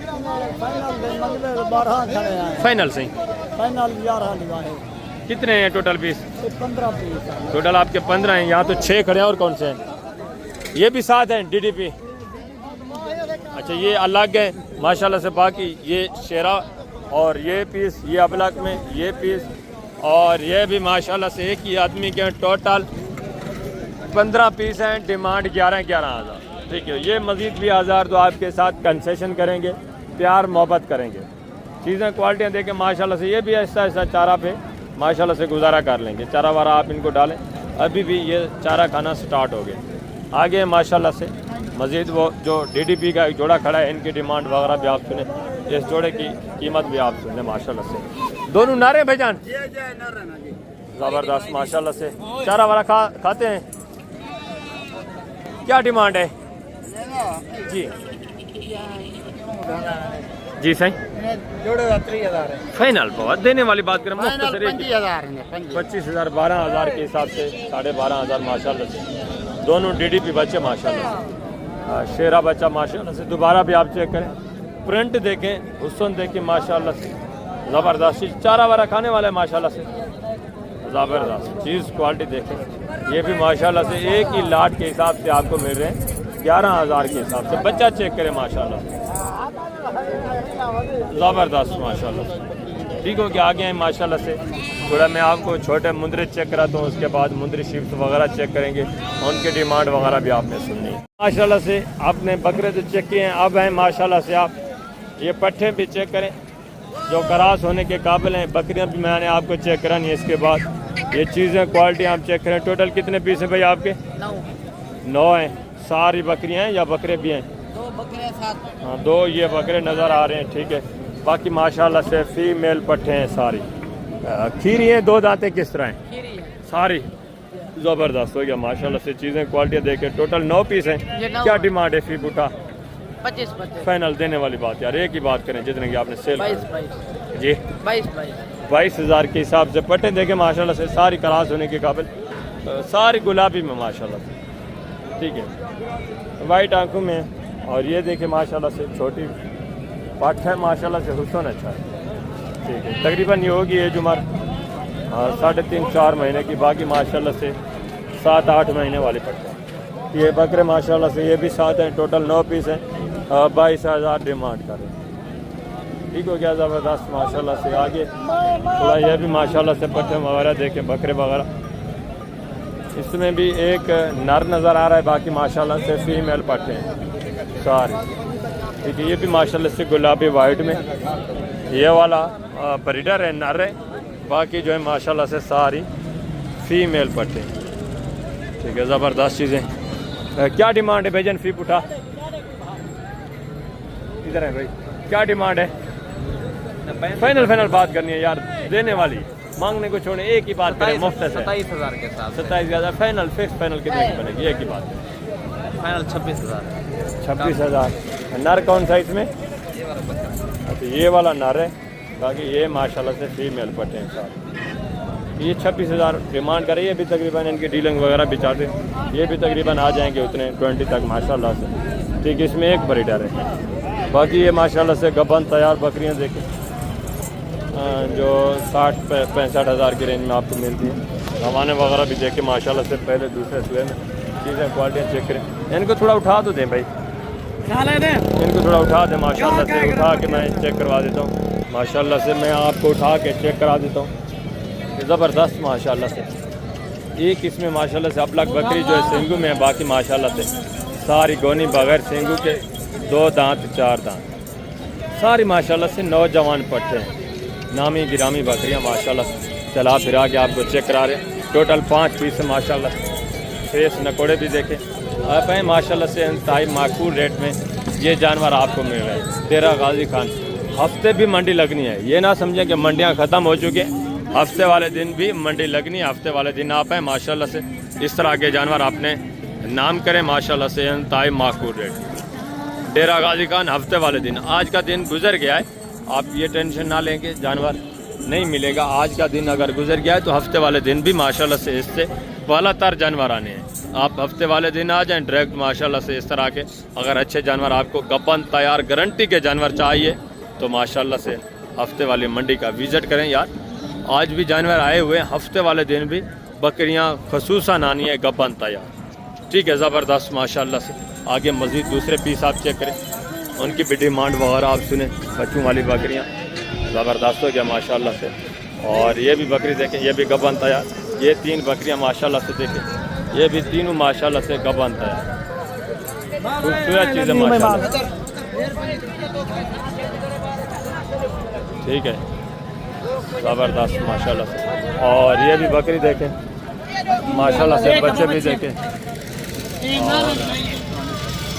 A: फाइनल सही।
C: फाइनल 11 लिवाए।
A: कितने हैं टोटल पीस?
C: 15 पीस।
A: टोटल आपके 15 हैं, यहाँ तो 6 खड़े हैं। और कौन से हैं? ये भी 7 हैं DDP। अच्छा ये अलग है माशाल्लाह से। बाकी ये शेरा और ये पीस, ये अबलग में ये पीस, और ये भी माशाल्लाह से एक ही आदमी के टोटल 15 पीस हैं। डिमांड 11,000। ठीक है, ये मज़ीद भी 1000 तो आपके साथ कंसेशन करेंगे, प्यार मोहब्बत करेंगे। चीज़ें क्वालिटियाँ देखें माशाल्लाह से। ये भी ऐसा ऐसा चारा पे माशाल्लाह से गुजारा कर लेंगे। चारा वारा आप इनको डालें, अभी भी ये चारा खाना स्टार्ट हो गया। आगे माशाल्लाह से मज़ीद वो जो DDP का एक जोड़ा खड़ा है, इनकी डिमांड वगैरह भी आप सुने, इस जोड़े की कीमत भी आप सुने माशाल्लाह से। दोनों नारे भाईजान ज़बरदस्त माशाल्लाह से। चारा वारा खाते हैं? क्या डिमांड है जी? जी सही।
E: जोड़े 30,000 है।
A: फाइनल बहुत देने वाली बात करें, मुख्तसर
E: 25,000 है।
A: 25,000 12,000 के हिसाब से 12,500 माशाल्लाह से। दोनों DDP बच्चे माशाल्लाह से। शेरा बच्चा माशाल्लाह से। दोबारा भी आप चेक करें, प्रिंट देखें, हुस्न देखें माशाल्लाह से ज़बरदस्त चीज़। चारा वारा खाने वाला है माशाल्लाह से, ज़बरदस्त चीज़। क्वालिटी देखें, ये भी माशाल्लाह से एक ही लाट के हिसाब से आपको मिल रहे हैं 11,000 के हिसाब से। बच्चा चेक करें माशाल्लाह से, ज़बरदस्त माशाल्लाह से। ठीक हो गया, आगे हैं माशाल्लाह से। थोड़ा मैं आपको छोटे मुंदरी चेक कराता हूँ, उसके बाद मुंदरी शिफ्ट वगैरह चेक करेंगे, उनकी डिमांड वगैरह भी आपने सुननी है माशाल्लाह से। आपने बकरे तो चेक किए हैं, अब हैं माशाल्लाह से आप ये पट्ठे भी चेक करें जो क्रास होने के काबिल हैं। बकरियाँ भी मैंने आपको चेक करानी है। इसके बाद ये चीज़ें क्वालिटी आप चेक करें। टोटल कितने पीस हैं भाई आपके? 9 हैं। सारी बकरियाँ हैं या बकरे भी हैं?
D: 2 बकरे साथ।
A: हाँ, 2 ये बकरे नज़र आ रहे हैं। ठीक है, बाकी माशाल्लाह से फीमेल पट्ठे हैं सारी। खीरी हैं, 2 दांतें किस तरह हैं? सारी ज़बरदस्त हो गया माशाल्लाह से। चीज़ें क्वालिटी देखें। टोटल 9 पीस हैं। क्या डिमांड है फी बूटा?
D: 25
A: फाइनल देने वाली बात यार, एक ही बात करें जितने की आपने सेल
D: 22
A: जी 22,000 के हिसाब से पट्टे देखें माशाल्लाह से। सारी क्रास होने के काबिल, सारी गुलाबी में माशाल्लाह से। ठीक है, वाइट आंखों में। और ये देखें माशाल्लाह से छोटी पट्ट है माशाल्लाह से, हुस्न अच्छा है। ठीक है, तकरीबन ये होगी एज उम्र 3.5-4 महीने की। बाकी माशाल्लाह से 7-8 महीने वाली पट्टे। ये बकरे माशाल्लाह से ये भी 7 हैं। टोटल 9 पीस हैं। 22,000 डिमांड कर रहे हैं। ठीक हो गया, ज़बरदस्त माशाल्लाह से। आगे थोड़ा ये भी माशाल्लाह से पट्टे वगैरह देखें, बकरे वगैरह। इसमें भी एक नर नज़र आ रहा है, बाकी माशाल्लाह से फीमेल पट्टे हैं सारे। ठीक है, ये भी माशाल्लाह से गुलाबी वाइट में। ये वाला ब्रीडर है, नर है। बाकी जो है माशाल्लाह से सारी फीमेल पट्टे हैं। ठीक है, ज़बरदस्त चीज़ें। क्या डिमांड है भाईजान फी उठा? इधर है भाई, क्या डिमांड है? फाइनल बात करनी है यार, देने वाली, मांगने को छोड़े, एक ही बात करें मुफ्त से।
C: 27,000 के साथ
A: 27,000 फाइनल फिक्स। फाइनल कितने की बनेगी? एक ही बात है,
C: फाइनल 26,000।
A: 26,000। नर कौन सा इसमें? अच्छा, ये वाला नर है। बाकी ये माशाल्लाह से फीमेल पट्टे हैं सारे। ये 26,000 डिमांड करे। ये भी तकरीबन इनकी डीलिंग वगैरह भी चाहते हैं, ये भी तकरीबन आ जाएंगे उतने 20 तक माशाल्लाह से। ठीक है, इसमें एक ब्रीडर है। बाकी ये माशाल्लाह से गबन तैयार बकरियां देखें जो 60-65 हज़ार की रेंज में आपको मिलती हैं। हवाने वगैरह भी देखें माशाल्लाह से। पहले दूसरे सुबह में चीज़ें क्वालिटियाँ चेक करें। इनको थोड़ा उठा तो दें भाई, इनको थोड़ा उठा दें माशाल्लाह से। उठा के मैं चेक करवा देता हूँ माशाल्लाह से। मैं आपको उठा के चेक करा देता हूँ। ज़बरदस्त माशाल्लाह से। एक इसमें माशाल्लाह से अपलक बकरी जो है सिंगू में है। बाकी माशाल्लाह से सारी गोनी बगैर सिंगू के, 2 दांत 4 दांत सारी माशाल्लाह से नौजवान पट्टे हैं। नामी गिरामी बकरियां माशाल्लाह से। चला फिरा के आपको चेक करा रहे। टोटल 5 पीस है माशाल्लाह से। फेस नकोड़े भी देखें आप हैं माशाल्लाह से। इंतहाई माकूल रेट में ये जानवर आपको मिल रहे हैं। डेरा गाजी खान। हफ्ते भी मंडी लगनी है, ये ना समझें कि मंडियाँ ख़त्म हो चुकी हैं। हफ्ते वाले दिन भी मंडी लगनी है। हफ्ते वाले दिन आप हैं माशाल्लाह से। इस तरह के जानवर आपने नाम करें माशाल्लाह से। इंतहाई माकूल रेट डेरा गाजी खान। हफ्ते वाले दिन, आज का दिन गुजर गया है, आप ये टेंशन ना लेंगे जानवर नहीं मिलेगा। आज का दिन अगर गुजर गया है तो हफ्ते वाले दिन भी माशाल्लाह से इससे वालातर जानवर आने हैं। आप हफ्ते वाले दिन आ जाएं डायरेक्ट माशाल्लाह से। इस तरह के अगर अच्छे जानवर आपको गपन तैयार गारंटी के जानवर चाहिए तो माशाल्लाह से हफ्ते वाली मंडी का विज़िट करें यार। आज भी जानवर आए हुए हैं, हफ्ते वाले दिन भी बकरियां खसूसन आनी है गपन तैयार। ठीक है, ज़बरदस्त माशाल्लाह से। आगे मज़ीद दूसरे पीस आप चेक करें, उनकी भी डिमांड वगैरह आप सुने। बच्चों वाली बकरियाँ ज़बरदस्त हो गया माशाल्लाह से। और ये भी बकरी देखें, ये भी गबन तैयार। ये 3 बकरियाँ माशाल्लाह से देखें, ये भी तीनों माशाल्लाह से गबन तैयार। खूबसूरत चीज़ है माशाल्लाह। ठीक है, ज़बरदस्त माशाल्लाह से। और ये भी बकरी देखें माशाल्लाह से, बच्चे भी देखें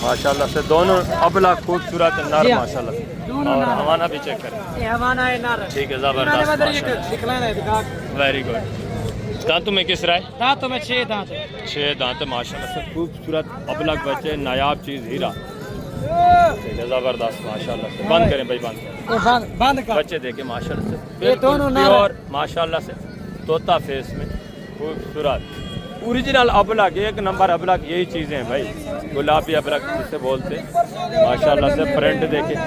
A: माशाल्लाह से। दोनों अबला खूबसूरत नर माशाल्लाह से। और हवाना भी चेक करें। ठीक है, ज़बरदस्त, वेरी गुड। दांतों में किस राय?
E: दांतों में 6 दांत।
A: 6 दांत माशाल्लाह से। खूबसूरत अबलग बच्चे, नायाब चीज़ हीरा। ठीक है, ज़बरदस्त माशाल्लाह से। बंद करें भाई, बंद कर। बच्चे देखें माशाल्लाह से, ये दोनों प्योर माशाल्लाह से। तोता फेस में खूबसूरत ओरिजिनल अबलग, 1 नंबर अबलग। यही चीज़ें हैं भाई, गुलाबी अबलग जिसे बोलते हैं माशाल्लाह से। प्रिंट देखें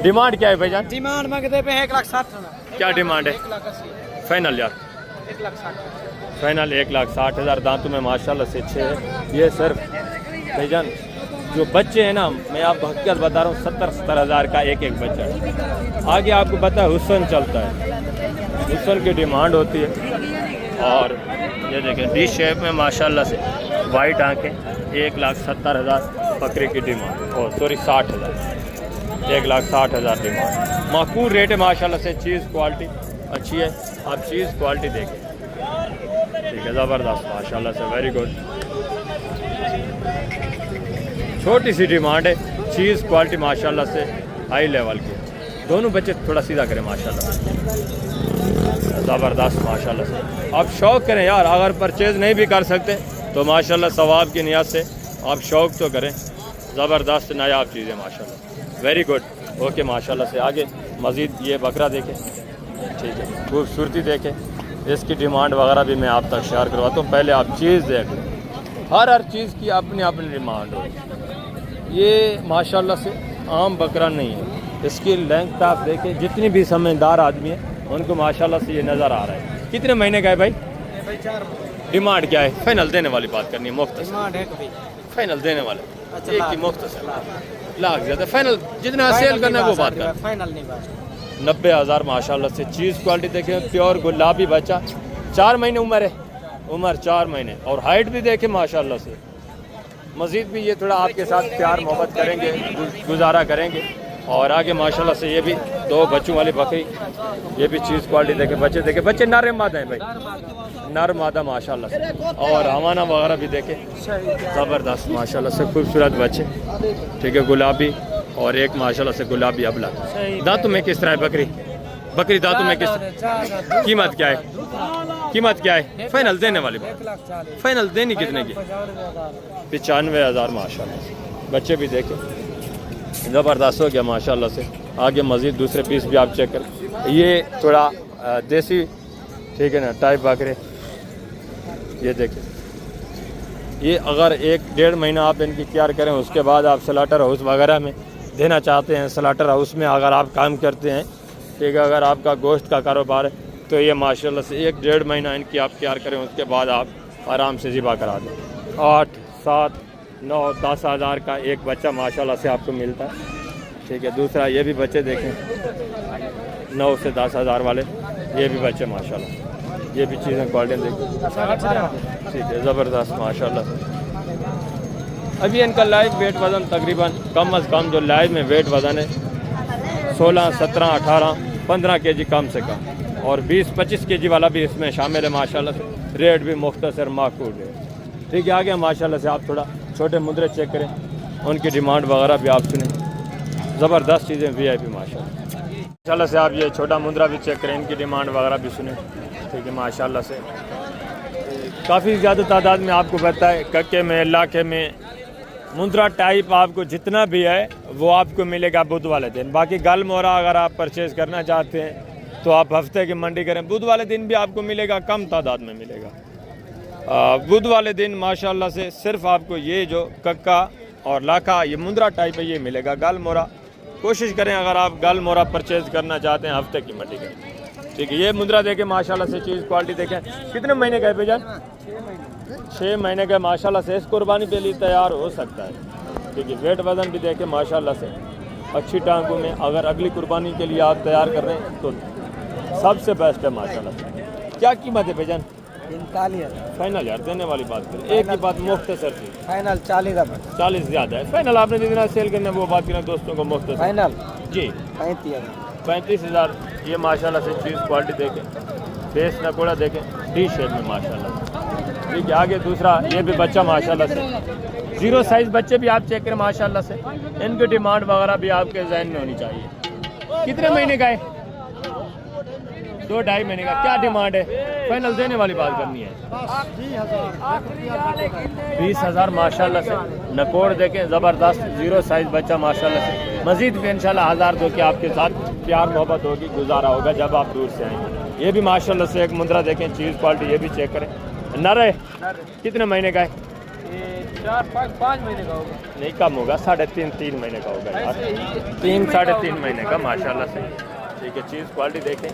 A: डिमांड क्या है भाईजान?
C: डिमांड मांगते पे 1,60,000
A: क्या डिमांड है?
C: 1,80,000
A: फाइनल यार,
C: 1,60,000
A: फाइनल 1,60,000। दांतों में माशाल्लाह से अच्छे है। ये सिर्फ भाईजान जो बच्चे हैं ना, मैं आपको हकीकत बता रहा हूँ, 70-70 हज़ार का एक एक बच्चा है। आगे आपको पता है हुस्न चलता है, हुस्न की डिमांड होती है। और ये देखें डी शेप में माशाल्लाह से वाइट आंखें, 1,70,000 बकरे की डिमांड, और सॉरी 60,000, 1,60,000 डिमांड। माकूल रेट है माशाल्लाह से। चीज़ क्वालिटी अच्छी है, आप चीज़ क्वालिटी देखें, ठीक है, ज़बरदस्त माशाल्लाह से, वेरी गुड। छोटी सी डिमांड है, चीज़ क्वालिटी माशाल्लाह से हाई लेवल की है। दोनों बच्चे थोड़ा सीधा करें माशाल्लाह से, ज़बरदस्त माशाल्लाह से। आप शौक़ करें यार, अगर परचेज़ नहीं भी कर सकते तो माशाल्लाह सवाब की नियत से आप शौक़ तो करें। ज़बरदस्त नायाब चीज़ है माशाल्लाह, वेरी गुड। ओके माशाल्लाह से। आगे मज़ीद ये बकरा देखें, ठीक है, खूबसूरती देखें, इसकी डिमांड वगैरह भी मैं आप तक शेयर करवाता हूँ। पहले आप चीज़ देख लें, हर चीज़ की अपनी अपनी डिमांड हो। ये माशाल्लाह से आम बकरा नहीं है, इसकी लेंथ आप देखें, जितनी भी समझदार आदमी है उनको माशाल्लाह से ये नज़र आ रहा है। कितने महीने का है भाई? डिमांड क्या है? फाइनल देने वाली बात करनी है, मुफ्त फाइनल देने वाले, एक की मुफ्त से लाख ज़्यादा, फाइनल जितना सेल करना है वो बात कर।
C: फाइनल नहीं बात।
A: 90,000 माशाल्लाह से। चीज़ क्वालिटी देखें, प्योर गुलाबी बच्चा, 4 महीने उम्र है, उम्र 4 महीने, और हाइट भी देखें माशाल्लाह से। मज़ीद भी ये थोड़ा आपके साथ प्यार मोहब्बत करेंगे, गुजारा करेंगे। और आगे माशाल्लाह से ये भी 2 बच्चों वाली बकरी, ये भी चीज़ क्वालिटी देखें, बच्चे देखें, बच्चे नर मादा हैं भाई, नर मादा माशाल्लाह से। और हवाना वगैरह भी देखें, ज़बरदस्त माशाल्लाह से, खूबसूरत बच्चे, ठीक है, गुलाबी, और एक माशाल्लाह से गुलाबी अबला। दांतों में किस तरह है बकरी? बकरी दांतों में किस तरह? कीमत क्या है? कीमत क्या है? फाइनल देने वाली बात, फाइनल देनी कितने की? 95,000 माशाल्लाह से। बच्चे भी देखें, ज़बरदस्त हो गया माशाल्लाह से। आगे मज़ीद दूसरे पीस भी आप चेक करें, ये थोड़ा देसी, ठीक है ना, टाइप बकरे, ये देखें। ये अगर 1-1.5 महीना आप इनकी केयर करें, उसके बाद आप स्लाटर हाउस वगैरह में देना चाहते हैं, स्लाटर हाउस में अगर आप काम करते हैं, ठीक है, अगर आपका गोश्त का कारोबार है, तो ये माशाल्लाह से 1-1.5 महीना इनकी आप केयर करें, उसके बाद आप आराम से ज़िबा करा दें। 8, 7, 9, 10 हज़ार का एक बच्चा माशाल्लाह से आपको मिलता है, ठीक है। दूसरा ये भी बच्चे देखें, 9 से 10 हज़ार वाले, ये भी बच्चे माशाल्लाह, ये भी चीज़ें क्वालिटी देखें, ठीक है, ज़बरदस्त माशाल्लाह से। अभी इनका लाइव वेट वज़न तकरीबन कम अज़ कम जो लाइव में वेट वज़न है 16, 17, 18, 15 केजी कम से कम, और 20-25 केजी वाला भी इसमें शामिल है माशाल्लाह से। रेट भी मुख्तसर माकूल है, ठीक है। आगे माशाल्लाह से आप थोड़ा छोटे मुद्रे चेक करें, उनकी डिमांड वगैरह भी आप सुने, ज़बरदस्त चीज़ें VIP माशाल्लाह से। आप ये छोटा मुद्रा भी चेक करें, इनकी डिमांड वगैरह भी सुने, ठीक है, माशाल्लाह से। काफ़ी ज़्यादा तादाद में आपको पता है, कक्के में, इलाके में मुद्रा टाइप आपको जितना भी है वो आपको मिलेगा बुध वाले दिन। बाकी गल मोहरा अगर आप परचेज़ करना चाहते हैं तो आप हफ्ते की मंडी करें, बुध वाले दिन भी आपको मिलेगा, कम तादाद में मिलेगा। बुध वाले दिन माशाल्लाह से सिर्फ आपको ये जो कक्का और लाखा, ये मुद्रा टाइप है, ये मिलेगा। गल मोहरा कोशिश करें, अगर आप गल मोहरा परचेज़ करना चाहते हैं हफ्ते की मंडी करें, ठीक है। ये मुद्रा देखें माशाल्लाह से, चीज़ क्वालिटी देखें, कितने महीने का है भाईजान? 6 महीने का माशाल्लाह से। इस कुर्बानी के लिए तैयार हो सकता है, ठीक है। वेट वज़न भी देखें माशाल्लाह से, अच्छी टांगों में। अगर अगली कुर्बानी के लिए आप तैयार कर रहे हैं तो सबसे बेस्ट है माशाल्लाह से। क्या कीमत है भाईजान?
C: 45,000
A: फाइनल यार, देने वाली बात करें, एक ही बात मुख्तसर थी,
C: फाइनल 40,000
A: 40 ज़्यादा है। फाइनल आपने जितना सेल करना है वो बात करें दोस्तों को, मुख्तसर
C: फाइनल
A: जी 35,000। ये माशाल्लाह से चीज़ क्वालिटी देखें, फेस नकोड़ा देखें, डी शेप में माशाल्लाह, ठीक है। आगे दूसरा ये भी बच्चा माशाल्लाह से, 0 साइज़ बच्चे भी आप चेक करें माशाल्लाह से। इनकी डिमांड वगैरह भी आपके जहन में होनी चाहिए। कितने महीने का है? 2-2.5 महीने का। क्या डिमांड है? फाइनल देने वाली बात करनी है। 20,000 माशाल्लाह से। नकोड़ देखें, ज़बरदस्त 0 साइज़ बच्चा माशाल्लाह से। मज़ीद भी इंशाल्लाह 1000 दो के आपके साथ प्यार मोहब्बत होगी, गुजारा होगा जब आप दूर से आएंगे। ये भी माशाल्लाह से एक मुद्रा देखें, चीज़ क्वालिटी ये भी चेक करें। नर है? कितने महीने का है?
C: ये 4-5 महीने का होगा।
A: नहीं कम होगा, 3.5-3 महीने का होगा यार,
C: ऐसे ही
A: 3-3.5 महीने का माशाल्लाह से। ठीक है, चीज़ क्वालिटी देखें,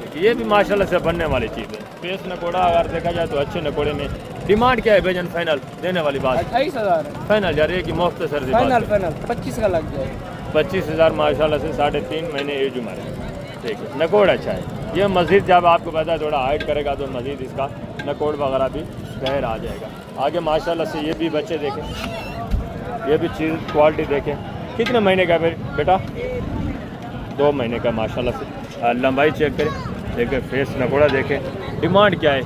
A: देखिए ये भी माशाल्लाह से बनने वाली चीज़ है। फेस नकोड़ा अगर देखा जाए तो अच्छे नकोड़े में डिमांड क्या है भाईजान? फाइनल देने वाली बात
C: 28,000
A: फाइनल यार, ये कि मुख्तसर सी
C: फाइनल
A: बात है।
C: फाइनल 25 का लग जाएगा।
A: 25,000 माशाल्लाह से, 3.5 महीने एज उम्र है। ठीक है, नकोड़ अच्छा है। ये मज़ीद जब आपको पता है थोड़ा हाइट करेगा तो मज़ीद इसका नकोड़ वगैरह भी बाहर आ जाएगा। आगे माशाल्लाह से ये भी बच्चे देखें, ये भी चीज़ क्वालिटी देखें। कितने महीने का है बेटा? 2 महीने का माशाल्लाह से। लंबाई चेक करें, देखें फेस नकोड़ा देखें। डिमांड क्या है?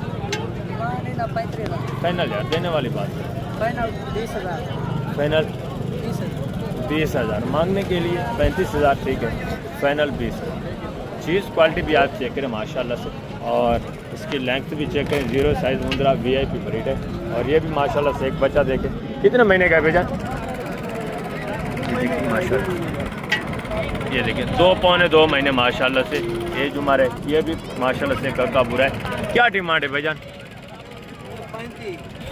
A: फाइनल यार देने वाली बात है।
C: फाइनल 20,000
A: फाइनल 20,000 मांगने के लिए 35,000। ठीक है, फाइनल 20,000। चीज़ क्वालिटी भी आप चेक करें माशाल्लाह से, और इसकी लेंथ भी चेक करें। 0 साइज़ मुंद्रा VIP ब्रीड है। और ये भी माशाल्लाह से एक बच्चा देखें। कितने महीने का है भैया? माशाल्लाह ये देखिए 2 महीने माशाल्लाह से एज उम्र है। ये भी माशाल्लाह से कक्का बुरा है। क्या डिमांड है भाईजान?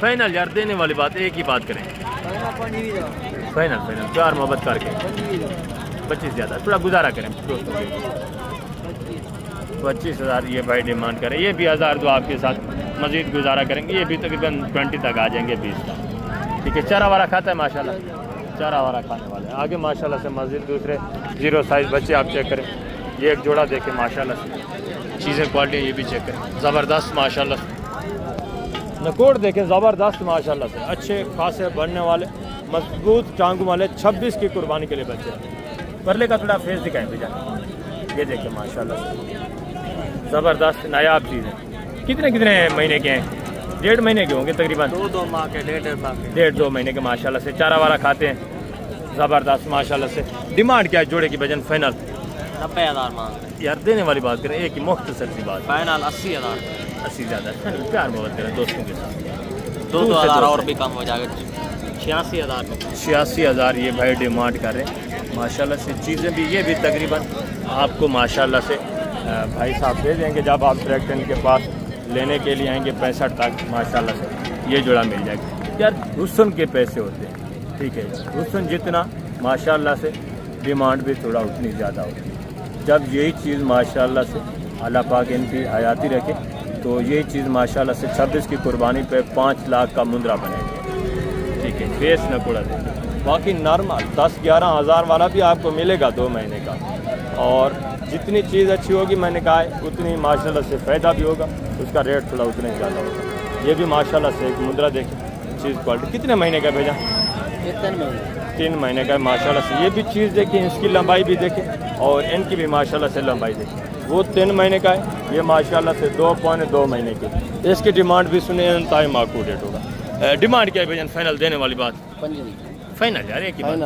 A: फाइनल यार देने वाली बात, एक ही बात करें, फाइनल प्यार मोहब्बत करके 25 ज़्यादा, थोड़ा गुजारा करें दोस्तों। 25,000 ये भाई डिमांड करें। ये भी 1000 जो आपके साथ मज़ीद गुजारा करेंगे, ये भी तकरीबन 20 तक आ जाएंगे, 20 तक। ठीक है, चारा वारा खाता है माशाल्लाह, चारा वारा खाने वाले हैं। आगे माशाल्लाह से मज़ीद दूसरे 0 साइज़ बच्चे आप चेक करें। ये एक जोड़ा देखें माशाल्लाह से, चीज़ें क्वालिटी ये भी चेक करें, ज़बरदस्त माशाल्लाह से। नकोड़ देखें ज़बरदस्त माशाल्लाह से, अच्छे खासे बनने वाले मजबूत टांगों वाले 26 की कुर्बानी के लिए बच्चे। परले का थोड़ा फेस दिखाएं भैया, ये देखें माशाल्लाह से ज़बरदस्त नायाब चीज़ है। कितने महीने के हैं? 1.5 महीने के होंगे तकरीबन,
C: 2 माह के 1.5 माह के
A: 1.5-2 महीने के माशाल्लाह से। चारा वारा खाते हैं, ज़बरदस्त माशाल्लाह से। डिमांड क्या है जोड़े की भजन? फाइनल
C: 90,000 मांग
A: यार देने वाली बात करें, एक ही मुख्तसर सी बात।
C: फाइनल 80,000
A: 80 ज़्यादा प्यार मोहब्बत करें दोस्तों के साथ।
C: 2,000 और भी कम हो जाएगा, 86,000 में।
A: 86,000 ये भाई डिमांड कर रहे हैं माशाल्लाह से। चीज़ें भी ये भी तकरीबन आपको माशाल्लाह से भाई साहब दे देंगे जब आप डायरेक्ट इनके पास लेने के लिए आएंगे। 65 तक माशाल्लाह से ये जोड़ा मिल जाएगा। यार हुस्न के पैसे होते हैं, ठीक है, हुस्न जितना माशाल्लाह से डिमांड भी थोड़ा उतनी ज़्यादा होती है। जब यही चीज़ माशाल्लाह से अल्लाह पाक इनकी हयाती रखे तो यही चीज़ माशाल्लाह से 26 की कुर्बानी पे 5 लाख का मुंद्रा बनेगा। ठीक है, फेस नकोड़ा देंगे। बाकी नॉर्मल 10-11 हज़ार वाला भी आपको मिलेगा 2 महीने का। और जितनी चीज़ अच्छी होगी मैंने कहा है उतनी माशाल्लाह से फ़ायदा भी होगा, उसका रेट थोड़ा उतना ही ज़्यादा होगा। ये भी माशाल्लाह से एक मुंद्रा देखें, चीज़ क्वालिटी। कितने महीने का भेजा? 3 महीने का माशाल्लाह से। ये भी चीज़ देखें, इसकी लंबाई भी देखें और इनकी भी माशाल्लाह से लंबाई देखें। वो 3 महीने का है, ये माशाल्लाह से 2.2 महीने की। इसकी डिमांड भी सुने इंतहाई माकूल रेट होगा। डिमांड क्या है भैया? फाइनल देने वाली बात? फाइनल यार एक ही बात,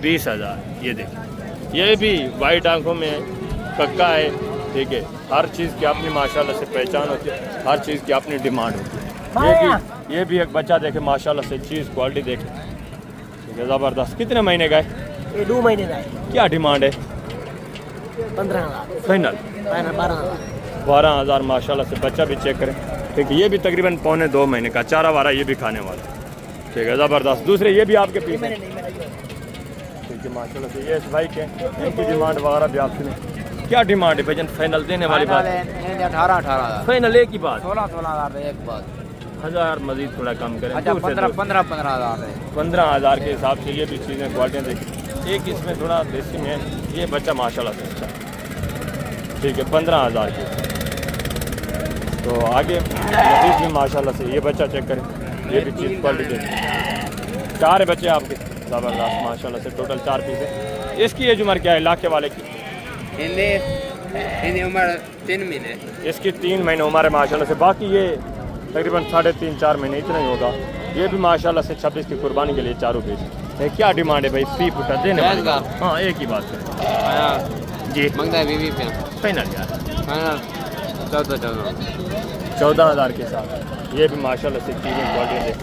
A: 20,000। ये देखें, ये भी वाइट आंखों में है, कक्का है। ठीक है, हर चीज़ की अपनी माशाल्लाह से पहचान होती है, हर चीज़ की अपनी डिमांड होती है। ये भी एक बच्चा देखे माशाल्लाह से, चीज़ क्वालिटी देखे, ठीक है, ज़बरदस्त। कितने महीने का है?
C: ये 2 महीने का है।
A: क्या डिमांड है?
C: 15,000
A: फाइनल 12,000 माशाल्लाह से। बच्चा भी चेक करें, ठीक है, ये भी तकरीबन 1.25 महीने का, चारा वारा ये भी खाने वाला, ठीक है, ज़बरदस्त। दूसरे ये भी आपके पीछे, ठीक है माशाल्लाह से। ये इस भाई के इनकी डिमांड वगैरह भी आप सुने। क्या डिमांड है भजन? फाइनल देने वाली बात?
C: 18,000
A: फाइनल एक ही बात,
C: 16,000 एक बात।
A: 1000 मजीद थोड़ा कम करें।
C: अच्छा 15,000 है।
A: 15,000 के हिसाब से ये भी चीज़ें क्वालिटियाँ देखिए। एक इसमें थोड़ा देसी में है, ये बच्चा माशाल्लाह से अच्छा, ठीक है, 15,000 की। तो आगे मजीद भी माशाल्लाह से ये बच्चा चेक करें, ये भी चीज़ क्वालिटी देखिए। 4 बच्चे आपके, ज़बरदस्त माशाल्लाह से। टोटल 4 पीस है। इसकी एज उम्र क्या है लाखे वाले की?
C: इन्हें उम्र 3 महीने।
A: इसकी 3 महीने उम्र है माशाल्लाह से। बाकी ये तकरीबन 3.5-4 महीने इतना ही होगा। ये भी माशाल्लाह से 26 की कुर्बानी के लिए चारों पीस है। क्या डिमांड है भाई? फी पुटा देने वाली? हाँ एक ही बात करें जी।
C: मंगता है 20 पे
A: फाइनल यार,
C: फाइनल
A: 14,000 के साथ। ये भी माशाल्लाह से चीज़ें क्वालिटी है,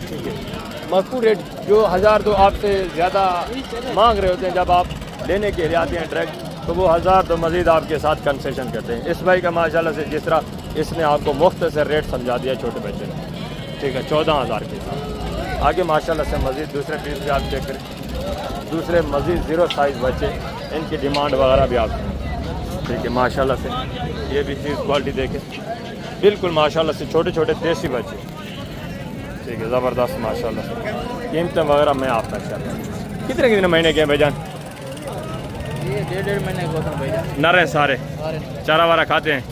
A: ठीक है। मजकूर रेट जो 1000 तो आपसे ज़्यादा मांग रहे होते हैं, जब आप लेने के लिए आते हैं डायरेक्ट तो वो 1000 तो मज़ीद आपके साथ कंसेशन करते हैं। इस भाई का माशाल्लाह से जिस तरह इसने आपको मुख्तसर रेट समझा दिया छोटे बच्चे ने, ठीक है 14,000 के साथ। आगे माशाल्लाह से मज़ीद दूसरे पीस भी आप चेक करें, दूसरे मज़ीद 0 साइज़ बच्चे, इनकी डिमांड वगैरह भी आप ठीक है माशाल्लाह से। ये भी चीज़ क्वालिटी देखें, बिल्कुल माशाल्लाह से छोटे छोटे देसी बच्चे, ठीक है ज़बरदस्त माशाल्लाह से। कीमतें वगैरह मैं आपका इंशाल्लाह। कितने महीने के हैं भाईजान?
C: ये 1.5 महीने को था भैया।
A: नर हैं सारे, चारा वारा खाते हैं?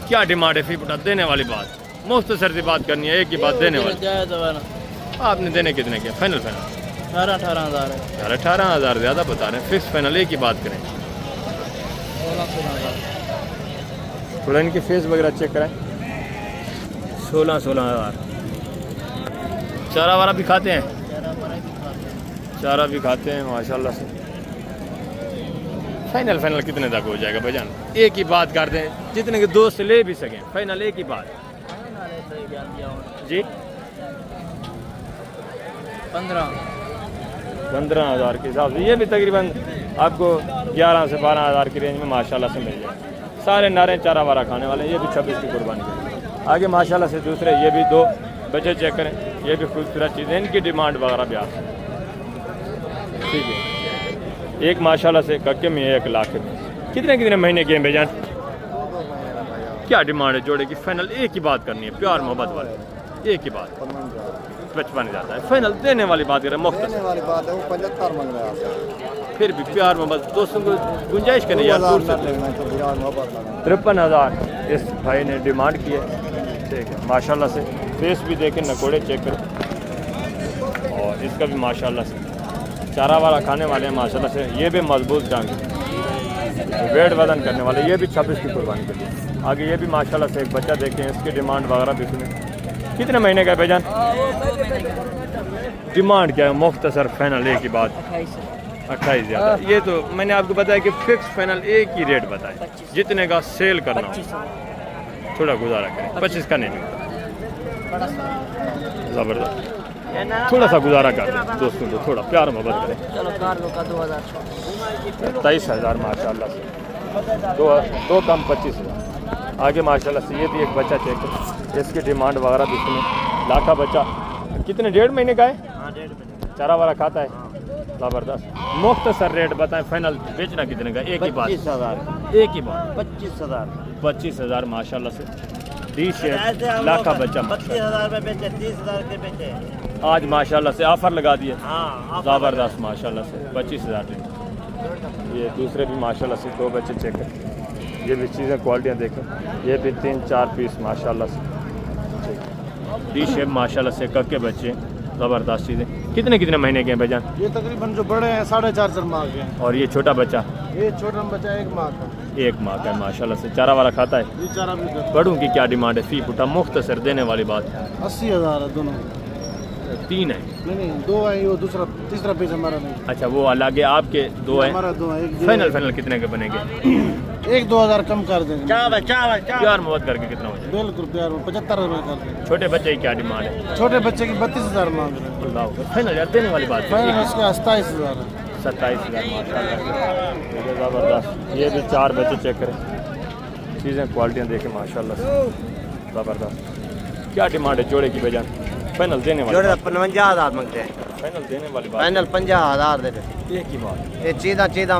A: क्या डिमांड है फी बुटा? देने वाली बात, मुख्तसर सी बात करनी है, एक ही बात देने वाली। आपने देने कितने के? फाइनल
C: 18,000 है।
A: यार 18,000 ज़्यादा बता रहे हैं, फिक्स फाइनल एक ही बात करें।
C: 16,000
A: थोड़ा इनकी फेस वगैरह चेक कराएं। 16,000। चारा वारा भी खाते हैं? चारा भी खाते हैं माशाल्लाह से। फाइनल कितने तक हो जाएगा भाईजान? एक ही बात कर दें, जितने के दोस्त ले भी सकें, फाइनल एक ही बात जी। 15,000 के हिसाब से ये भी तकरीबन आपको 11 से 12,000 की रेंज में माशाल्लाह से मिल जाए। सारे नारे चारा वारा खाने वाले, ये भी 26 की कुर्बानी के। आगे माशाल्लाह से दूसरे ये भी 2 बच्चे चेक करें, ये भी खूबसूरत चीज़ें, इनकी डिमांड वगैरह भी आप ठीक है। एक माशाल्लाह से कक्के में 1 लाख में। कितने महीने के हैं भाईजान? क्या डिमांड है जोड़े की? फाइनल एक ही बात करनी है, प्यार मोहब्बत वाली एक ही बात। 55 जाता है फाइनल। देने वाली बात करें, मुख्तसर
F: वाली बात है, वो 75 मांग रहा है।
A: फिर भी प्यार मोहब्बत दोस्तों को गुंजाइश करें यार, दूर से 53,000 इस भाई ने डिमांड की है, ठीक है माशाल्लाह से। फेस भी देखें, नकोड़े चेक करें, और इसका भी माशाल्लाह से चारा वाला खाने वाले हैं माशाल्लाह से। ये भी मजबूत टांग, वेट वजन करने वाले, ये भी 26 की कुर्बानी के लिए। आगे ये भी माशाल्लाह से एक बच्चा देखें, इसकी डिमांड वगैरह भी सुने। कितने महीने का है भाईजान? डिमांड क्या है? मुख्तसर फाइनल एक ही बात 28 ज़्यादा। ये तो मैंने आपको बताया कि फिक्स फाइनल एक ही रेट बताए, जितने का सेल करना हो थोड़ा गुजारा करें। 25 का नहीं मिलता, ज़बरदस्त थोड़ा सा गुजारा कर दें दोस्तों को, थोड़ा प्यार मोहब्बत करें।
C: चलो कार लो का 2,000
A: 23,000 माशाल्लाह से। 2 कम 25,000। आगे माशाल्लाह से ये भी एक बच्चा चेक करें, इसकी डिमांड वगैरह भी सुने। लाखा बच्चा कितने 1.5 महीने का है?
C: हाँ 1.5 महीने।
A: चारा वारा खाता है, ज़बरदस्त। मुख्तसर रेट बताएं, फाइनल बेचना कितने का? एक ही बात,
C: 25,000
A: एक ही बात।
C: 25,000
A: 25,000 माशाल्लाह से। डिश है, लाखा बच्चा
C: 32,000 में बेचे, 30,000 के बेचे।
A: आज माशाल्लाह से ऑफर लगा दिए,
C: हाँ
A: ज़बरदस्त माशाल्लाह से। 25,000 ये दूसरे भी माशाल्लाह से 2 बच्चे चेक करें, ये भी चीज़ें क्वालिटियाँ देखें। ये भी 3-4 पीस माशाल्लाह से ठीक। डी शेप माशाल्लाह से कक्के बच्चे, ज़बरदस्त चीज़ें। कितने महीने के हैं भाईजान?
F: ये तकरीबन जो बड़े हैं 4.5 माह के हैं।
A: और ये छोटा बच्चा?
F: ये छोटा बच्चा 1 माह का।
A: 1 माह का है माशाल्लाह से। चारा वाला खाता है?
F: ये चारा भी करता है।
A: बड़ों की क्या डिमांड है? फी फुटा मुख्तसर देने वाली बात।
F: 80,000 है दोनों।
A: 3 है?
F: नहीं 2 है, वो तीसरा पीस हमारा नहीं।
A: अच्छा वो अलग है, आपके 2 हैं?
F: हमारा 2 है।
A: फाइनल कितने के बनेंगे?
F: 1-2 कम कर देंगे।
A: प्यार मोहब्बत करके कितना हो जाए?
F: बिल्कुल प्यार में 75 रुपये कर देंगे।
A: छोटे बच्चे की क्या डिमांड है?
F: छोटे बच्चे की 32,000 मांग रहे हैं।
A: अल्लाह फाइनल यार देने वाली बात।
F: फाइनल इसका 27,000 है।
A: 27,000 माशाल्लाह से, ज़बरदस्त। ये भी 4 बच्चे चेक करें, चीज़ें क्वालिटियाँ देखें माशाल्लाह से, ज़बरदस्त। क्या डिमांड है जोड़े की भाईजान? फाइनल देने वाली
C: जोड़े
A: बात।
C: 55,000 मांगते हैं।
A: फाइनल देने वाली बात।
C: फाइनल 50,000 दे दे।
A: एक ही बात,
C: ये चीज़
A: चीज़ें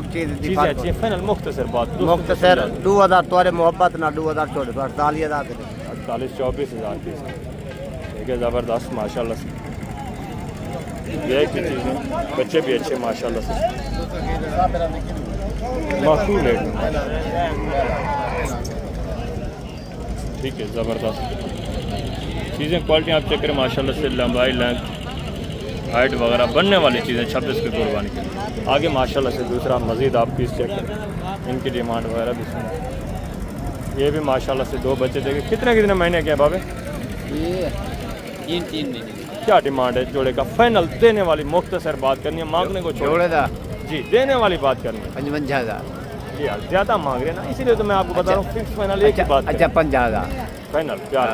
A: अच्छी हैं। फाइनल मुख्तसर बात।
C: मुख्तसर 2,000 तोरे मोहब्बत ना 2,000 छोड़ 48,000 दे दे।
A: 48-24,000 पीस, ठीक है ज़बरदस्त माशाल्लाह से। ये की चीज़ें, बच्चे भी अच्छे माशाल्लाह से, माकूल रेट में, ठीक है ज़बरदस्त चीज़ें। क्वालिटी आप चेक करें माशाल्लाह से, लंबाई लेंथ हाइट वगैरह बनने वाली चीज़ें 26 की कुर्बानी के। आगे माशाल्लाह से दूसरा मज़ीद आप पीस चेक करें, इनकी डिमांड वगैरह भी सुने। ये भी माशाल्लाह से 2 बच्चे देखे। कितने महीने के हैं बाबे?
C: ये 3 महीने।
A: क्या डिमांड है जोड़े का? फाइनल देने वाली मुख्तसर बात करनी है, मांगने को छोड़े जी, देने वाली बात करनी है।
C: 55,000।
A: ये यार ज़्यादा मांग रहे हैं ना, इसीलिए तो मैं आपको बता रहा हूँ फिक्स फाइनल एक ही बात।
C: अच्छा 50,000
A: फाइनल प्यार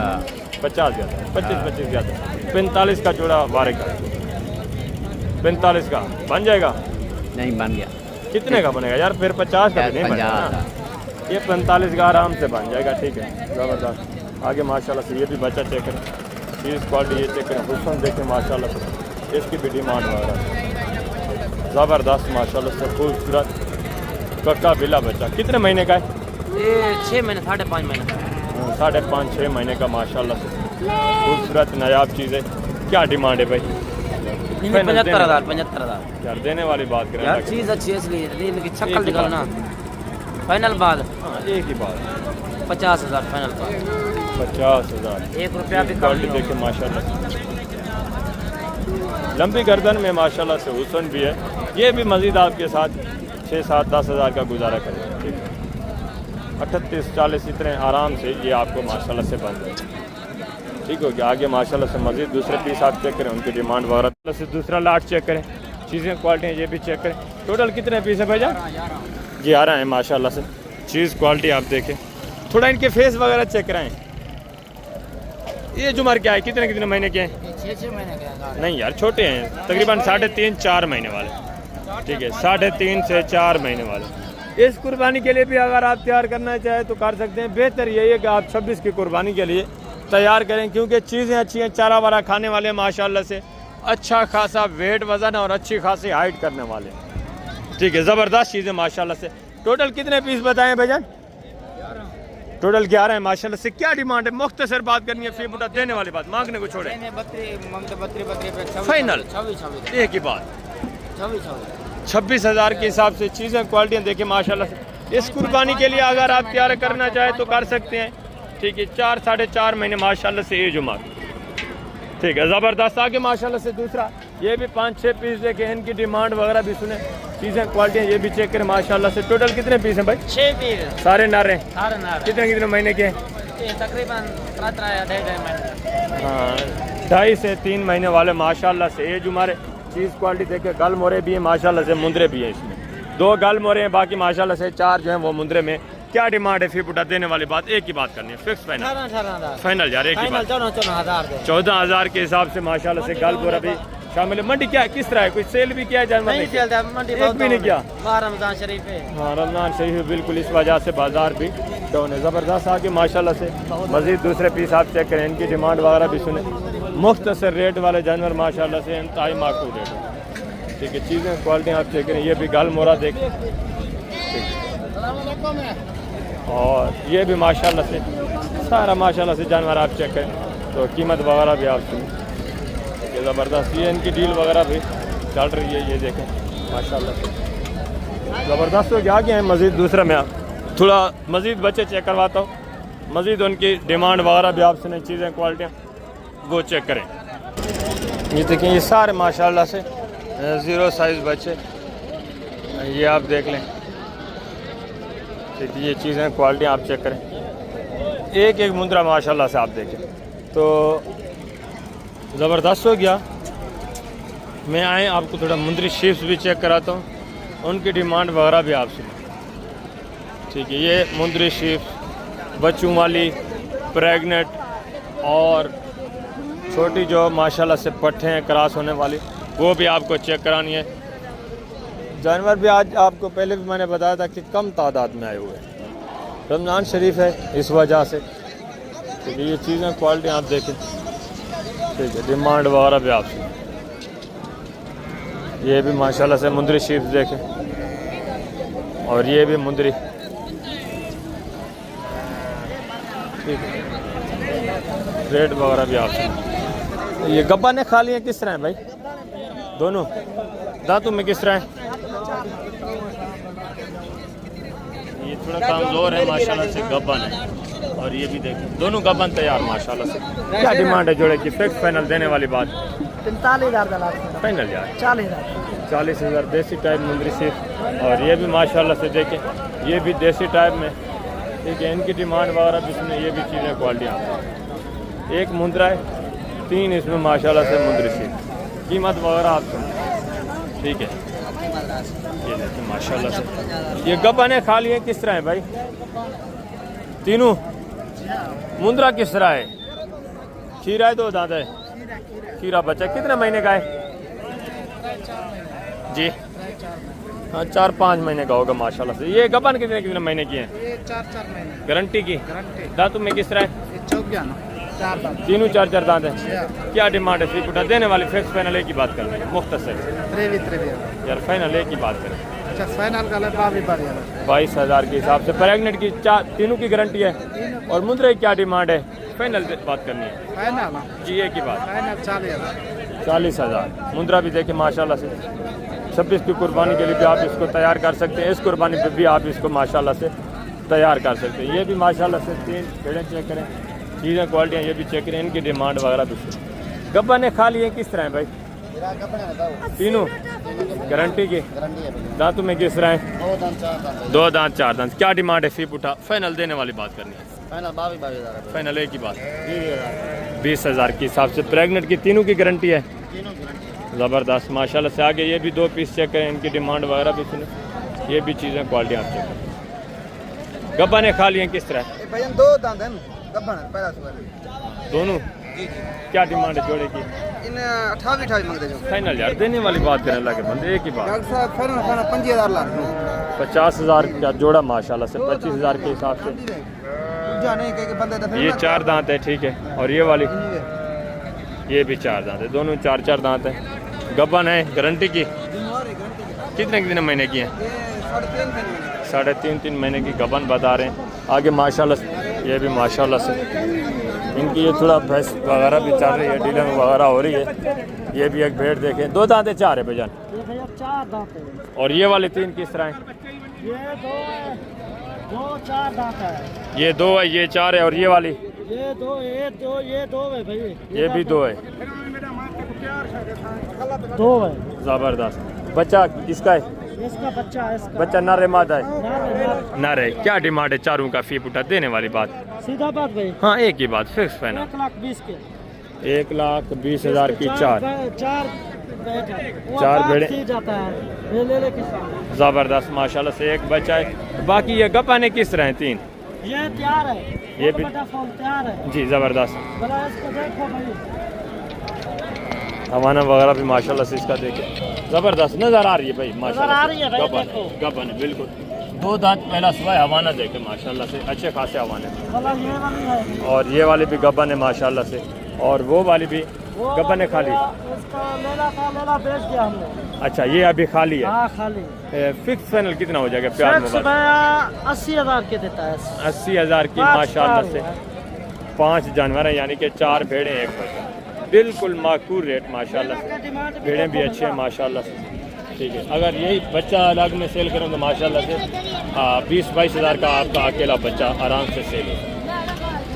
A: 50 ज़्यादा, 25 ज़्यादा। 45 का जोड़ा वारे का, 45 का बन जाएगा?
C: नहीं बन गया।
A: कितने का बनेगा यार? फिर 50 का भी नहीं बनेगा ना। ये 45 का आराम से बन जाएगा, ठीक है ज़बरदस्त।
G: आगे माशाल्लाह से ये भी बच्चा चेक करें, चीज़ क्वालिटी ये चेक करें, हुस्न देखें माशाल्लाह से, इसकी भी डिमांड वगैरह ज़बरदस्त माशाल्लाह से खूबसूरत कक्का बिला बच्चा। कितने महीने का है?
C: ये 6 महीने 5.5 महीने का।
G: 5.5-6 महीने का माशाल्लाह से खूबसूरत नायाब चीज़ है। क्या डिमांड है भाई?
C: 75,000
G: यार देने वाली बात करें
C: यार, चीज़ अच्छी है इसलिए इनकी शक्ल निकालना। फाइनल बात
G: एक ही बात
C: 50,000 फाइनल का।
G: 50,000
C: 1 रुपया भी कम
G: क्वालिटी
C: नहीं
G: देखे माशाल्लाह, लंबी गर्दन में माशाल्लाह से हुस्न भी है। ये भी मज़ीद आपके साथ 6-7-10 हज़ार का गुजारा करेगा। ठीक है, 38-40 इतने आराम से ये आपको माशाल्लाह से बन जाए। ठीक हो गया। आगे माशाल्लाह से मज़ीद दूसरे पीस आप चेक करें, उनकी डिमांड वगैरह से दूसरा लाट चेक करें, चीज़ें क्वालिटी ये भी चेक करें। टोटल कितने पीस है भैया? 11 हैं माशाल्लाह से। चीज़ क्वालिटी आप देखें, थोड़ा इनके फेस वगैरह चेक कराएँ। ये जुमर क्या है, कितने कितने महीने के हैं?
C: 6 महीने का।
G: नहीं यार, छोटे हैं, तकरीबन 3.5-4 महीने वाले। ठीक है, 3.5 से 4 महीने वाले। इस कुर्बानी के लिए भी अगर आप तैयार करना चाहें तो कर सकते हैं। बेहतर यही है कि आप 26 की कुर्बानी के लिए तैयार करें, क्योंकि चीज़ें अच्छी हैं, चारा वारा खाने वाले माशाल्लाह से, अच्छा खासा वेट वज़न और अच्छी खासी हाइट करने वाले। ठीक है, ज़बरदस्त चीज़ें माशाल्लाह से। टोटल कितने पीस बताएं भाईजान? टोटल 11 है माशाल्लाह से। क्या डिमांड है? मुख्तसर बात करनी है, फी बुटा देने वाली बात, मांगने को छोड़े। फाइनल एक ही बात 26,000 के हिसाब से चीज़ें क्वालिटियाँ देखें माशाल्लाह से। इस कुर्बानी के लिए अगर आप तैयार करना चाहें तो कर सकते हैं। ठीक है, 4-4.5 महीने माशाल्लाह से एज उम्र। ठीक है, ज़बरदस्त। आगे माशाल्लाह से दूसरा ये भी 5-6 पीस देखें, इनकी डिमांड वगैरह भी सुने, चीज़ें क्वालिटियाँ ये भी चेक करें माशाल्लाह से। टोटल कितने पीस हैं भाई?
C: 6 पीस
G: सारे नर हैं।
C: सारे नर।
G: कितने कितने महीने के हैं?
C: तकरीबन 3.5 महीने।
G: हाँ, 2.5 से 3 महीने वाले माशाल्लाह से एज उम्र। चीज़ क्वालिटी देखे, गल मोरे भी हैं माशाल्लाह से, मुंदरे भी हैं। इसमें 2 गल मोरे हैं, बाकी माशाल्लाह से 4 जो हैं वो मुंदरे में। क्या डिमांड है? फी बुटा देने वाली बात, एक ही बात करनी है, फिक्स फाइनल।
C: 18,000
G: फाइनल यार, एक ही बात।
C: 14,000
G: 14,000 के हिसाब से माशाल्लाह से गल बोरा भी शामिल है। मंडी क्या किस तरह है? कुछ सेल भी किया है जानवर?
C: नहीं चलता मंडी,
G: एक भी नहीं किया।
C: रमजान शरीफ है।
G: हाँ, रमजान शरीफ है बिल्कुल, इस वजह से बाजार भी डाउन है। ज़बरदस्त। आगे माशाल्लाह से मज़ीद दूसरे पीस आप चेक करें, इनकी डिमांड वगैरह भी सुने। मुख्तसर रेट वाले जानवर माशाल्लाह से, इंतहाई माकूल रेट है। ठीक है, चीज़ें क्वालिटी आप चेक करें। ये भी गल मोरा देखें, और ये भी माशाल्लाह से सारा माशाल्लाह से जानवर आप चेक करें, तो कीमत वगैरह भी आप सुनें। ये ज़बरदस्त, ये इनकी डील वगैरह भी चल रही है, ये देखें माशाल्लाह से ज़बरदस्त हो गया। आगे हैं मज़ीद दूसरा, मैं थोड़ा मज़ीद बच्चे चेक करवाता हूँ, मज़ीद उनकी डिमांड वगैरह भी आप सुनें, चीज़ें क्वालिटियाँ वो चेक करें। ये देखें, ये सारे माशाल्लाह से 0 साइज़ बच्चे, ये आप देख लें। ठीक है, ये चीज़ें क्वालिटी आप चेक करें, एक एक मुंद्रा माशाल्लाह से आप देखें तो ज़बरदस्त हो गया। मैं आए आपको थोड़ा मुंदरी शीप्स भी चेक कराता हूँ, उनकी डिमांड वगैरह भी आप सुनें। ठीक है, ये मुंदरी शीप्स बच्चों वाली, प्रेग्नेंट और छोटी जो माशाल्लाह से पट्ठे हैं क्रॉस होने वाली, वो भी आपको चेक करानी है। जानवर भी आज आपको पहले भी मैंने बताया था कि कम तादाद में आए हुए हैं, रमज़ान शरीफ है इस वजह से। ठीक है, ये चीज़ें क्वालिटी आप देखें। ठीक है, डिमांड वगैरह भी आप सुनें। ये भी माशाल्लाह से मुंदरी शीप्स देखें, और ये भी मुंदरी। ठीक है, रेट वगैरह भी आप सुनें। ये गब्बा ने खा लिए किस तरह है भाई? दोनों दांतों में किस तरह है? ये थोड़ा कमज़ोर है माशाल्लाह से, गब्बन है। और ये भी देखें, दोनों गब्बन तैयार माशाल्लाह से। क्या डिमांड है जोड़े की? फिक्स फाइनल देने वाली बात?
C: 45,000
G: फाइनल यार
C: 40,000
G: देसी टाइप मुंदरी सिर्फ। और ये भी माशाल्लाह से देखें, ये भी देसी टाइप में। ठीक है, इनकी डिमांड वगैरह भी सुने, ये भी चीज़ें क्वालिटी आती हैं। एक मुंद्रा है, 3 इसमें माशाल्लाह से मुंदरी सिर्फ। कीमत वगैरह आप सुने। ठीक है, ये देखिए माशाल्लाह से, ये गब्बा ने खा लिए किस तरह है भाई? तीनों मुंद्रा किस तरह है? खीरा है, 2 दांत है, खीरा बच्चा। कितने महीने का है जी? हाँ, 4-5 महीने का होगा माशाल्लाह से। ये गब्बन कितने कितने महीने की है? 4-4 महीने गारंटी की। दांतों में किस तरह है? तीनों चार चार दांत हैं। क्या डिमांड है फी पुटा देने वाले? फिक्स फाइनल एक की बात कर लें, मुख्तसर यार, फाइनल एक की बात करें।
F: अच्छा फाइनल का
G: 22,000 के हिसाब से प्रेगनेंट की तीनों की गारंटी है। और मुंद्रे की क्या डिमांड है? फाइनल बात करनी है जी, एक की बात 40,000। मुंद्रा भी देखें माशाल्लाह से 26 की कुर्बानी के लिए भी आप इसको तैयार कर सकते हैं। इस कुर्बानी पे भी आप इसको माशाल्लाह से तैयार कर सकते हैं। ये भी माशाल्लाह से 3 भेड़ें चेक करें, चीज़ें क्वालिटियाँ ये भी चेक करें, इनकी डिमांड वगैरह भी। गब्बा ने खा लिए किस तरह है भाई? तीनों गारंटी की। दांतों में किस तरह है? 2 दांत 4 दांत। क्या डिमांड है फी पुटा? फाइनल देने वाली बात करनी है। फाइनल एक की बात 20,000 के हिसाब से प्रेगनेंट की तीनों की गारंटी है। ज़बरदस्त माशाल्लाह से। आगे ये भी 2 पीस चेक करें, इनकी डिमांड वगैरह भी सुने, ये भी चीज़ें क्वालिटी आप चेक करें। गब्बा ने खा लिए किस तरह? दोनों क्या डिमांड है जोड़े की?
C: 28 मंगते जो
G: फाइनल यार देने वाली बात करें, अल्लाह के बंदे एक ही बात।
C: डॉक्टर साहब फाइनल 25,000 लाख
G: 50,000 का जोड़ा माशाल्लाह से 25,000 के हिसाब से।
C: जाने के बंदे तो
G: ये 4 दांत है, ठीक है। और ये वाली ये भी 4 दांत है, दोनों 4 दांत है। गब्बन है, गारंटी की। कितने महीने की है? 3.5 महीने की गबन बता रहे हैं। आगे माशाल्लाह ये भी माशाल्लाह से इनकी ये थोड़ा भैंस वगैरह भी चल रही है, डीलिंग वगैरह हो रही है। ये भी एक भेड़ देखें, 2 दांत है 4 है भाईजान?
D: 4 दांत है।
G: और ये वाले 3 किस तरह हैं?
D: ये 2 4 दांत है।
G: ये 2 है, ये 4 है। और ये वाली?
D: ये 2 है भाई।
G: ये भी 2 है।
D: 2 है।
G: ज़बरदस्त। बच्चा किसका है?
D: इसका बच्चा है। इसका
G: बच्चा नर है मादा है?
D: नर
G: नर है। क्या डिमांड है चारों का फी पुटा देने वाली बात?
D: सीधा बात भाई।
G: हाँ एक ही बात फिक्स फाइनल।
D: 1,20,000 के
G: 1,20,000 की 4 भेड़े
D: जाता है।
G: ज़बरदस्त माशाल्लाह से। एक बच्चा है। बाकी ये गपाने किस तरह हैं? 3
D: ये तैयार है।
G: ये भी
D: तैयार है
G: जी ज़बरदस्त।
D: जरा इसको देखो भाई।
G: हवाना वगैरह भी माशाल्लाह से इसका देखे ज़बरदस्त नज़र आ रही है भाई माशाल्लाह
D: आ रही है भाई,
G: गबन
D: देखो।
G: गबन है बिल्कुल। 2 दांत पहला सुबह हवाना देखे माशाल्लाह से, अच्छे खासे हवाने।
D: ये वाली है।
G: और ये वाली भी गबन है माशाल्लाह से। और वो वाली भी गबन है खाली।
D: इसका लेला बेच दिया हमने।
G: अच्छा ये अभी खाली है।
D: हाँ खाली।
G: फिक्स फाइनल कितना हो जाएगा? प्यार मोबाइल
D: 80,000 के देता है।
G: 80,000 की माशाल्लाह से। 5 जानवर हैं यानी कि 4 भेड़ें 1 बच्चा, बिल्कुल माकूल रेट माशाल्लाह से। भेड़ें भी अच्छे हैं माशाल्लाह से, ठीक है। अगर यही बच्चा अलग में सेल करें तो माशाल्लाह से 20-22 हज़ार का आपका अकेला बच्चा आराम से सेल हो,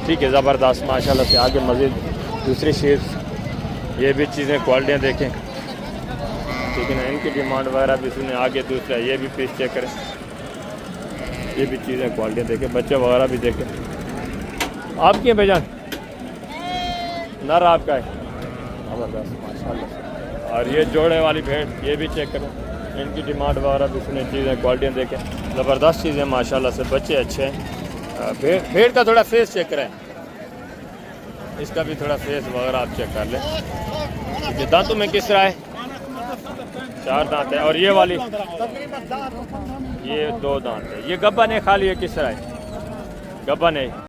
G: ठीक है। ज़बरदस्त माशाल्लाह से। आगे मज़ीद दूसरी शेप्स, ये भी चीज़ें क्वालिटियाँ देखें, ठीक है ना। इनकी डिमांड वगैरह भी सुने। आगे दूसरा ये भी पीस चेक करें, ये भी चीज़ें क्वालिटियाँ देखें, बच्चे वगैरह भी देखें। आपकी है भाईजान? नर आपका है? ज़बरदस्त माशाल्लाह। और ये जोड़े वाली भेड़ ये भी चेक करें, इनकी डिमांड वगैरह भी सुने, चीज़ें क्वालिटियाँ देखें, ज़बरदस्त चीज़ें माशाल्लाह से। बच्चे अच्छे हैं। भेड़ का थोड़ा फेस चेक करें, इसका भी थोड़ा फेस वगैरह आप चेक कर लें, ठीक है। दांतों में किस तरह है? 4 दांत है। और ये वाली ये 2 दांत है। ये गब्बा ने खा लिए किस तरह है? गब्बा ने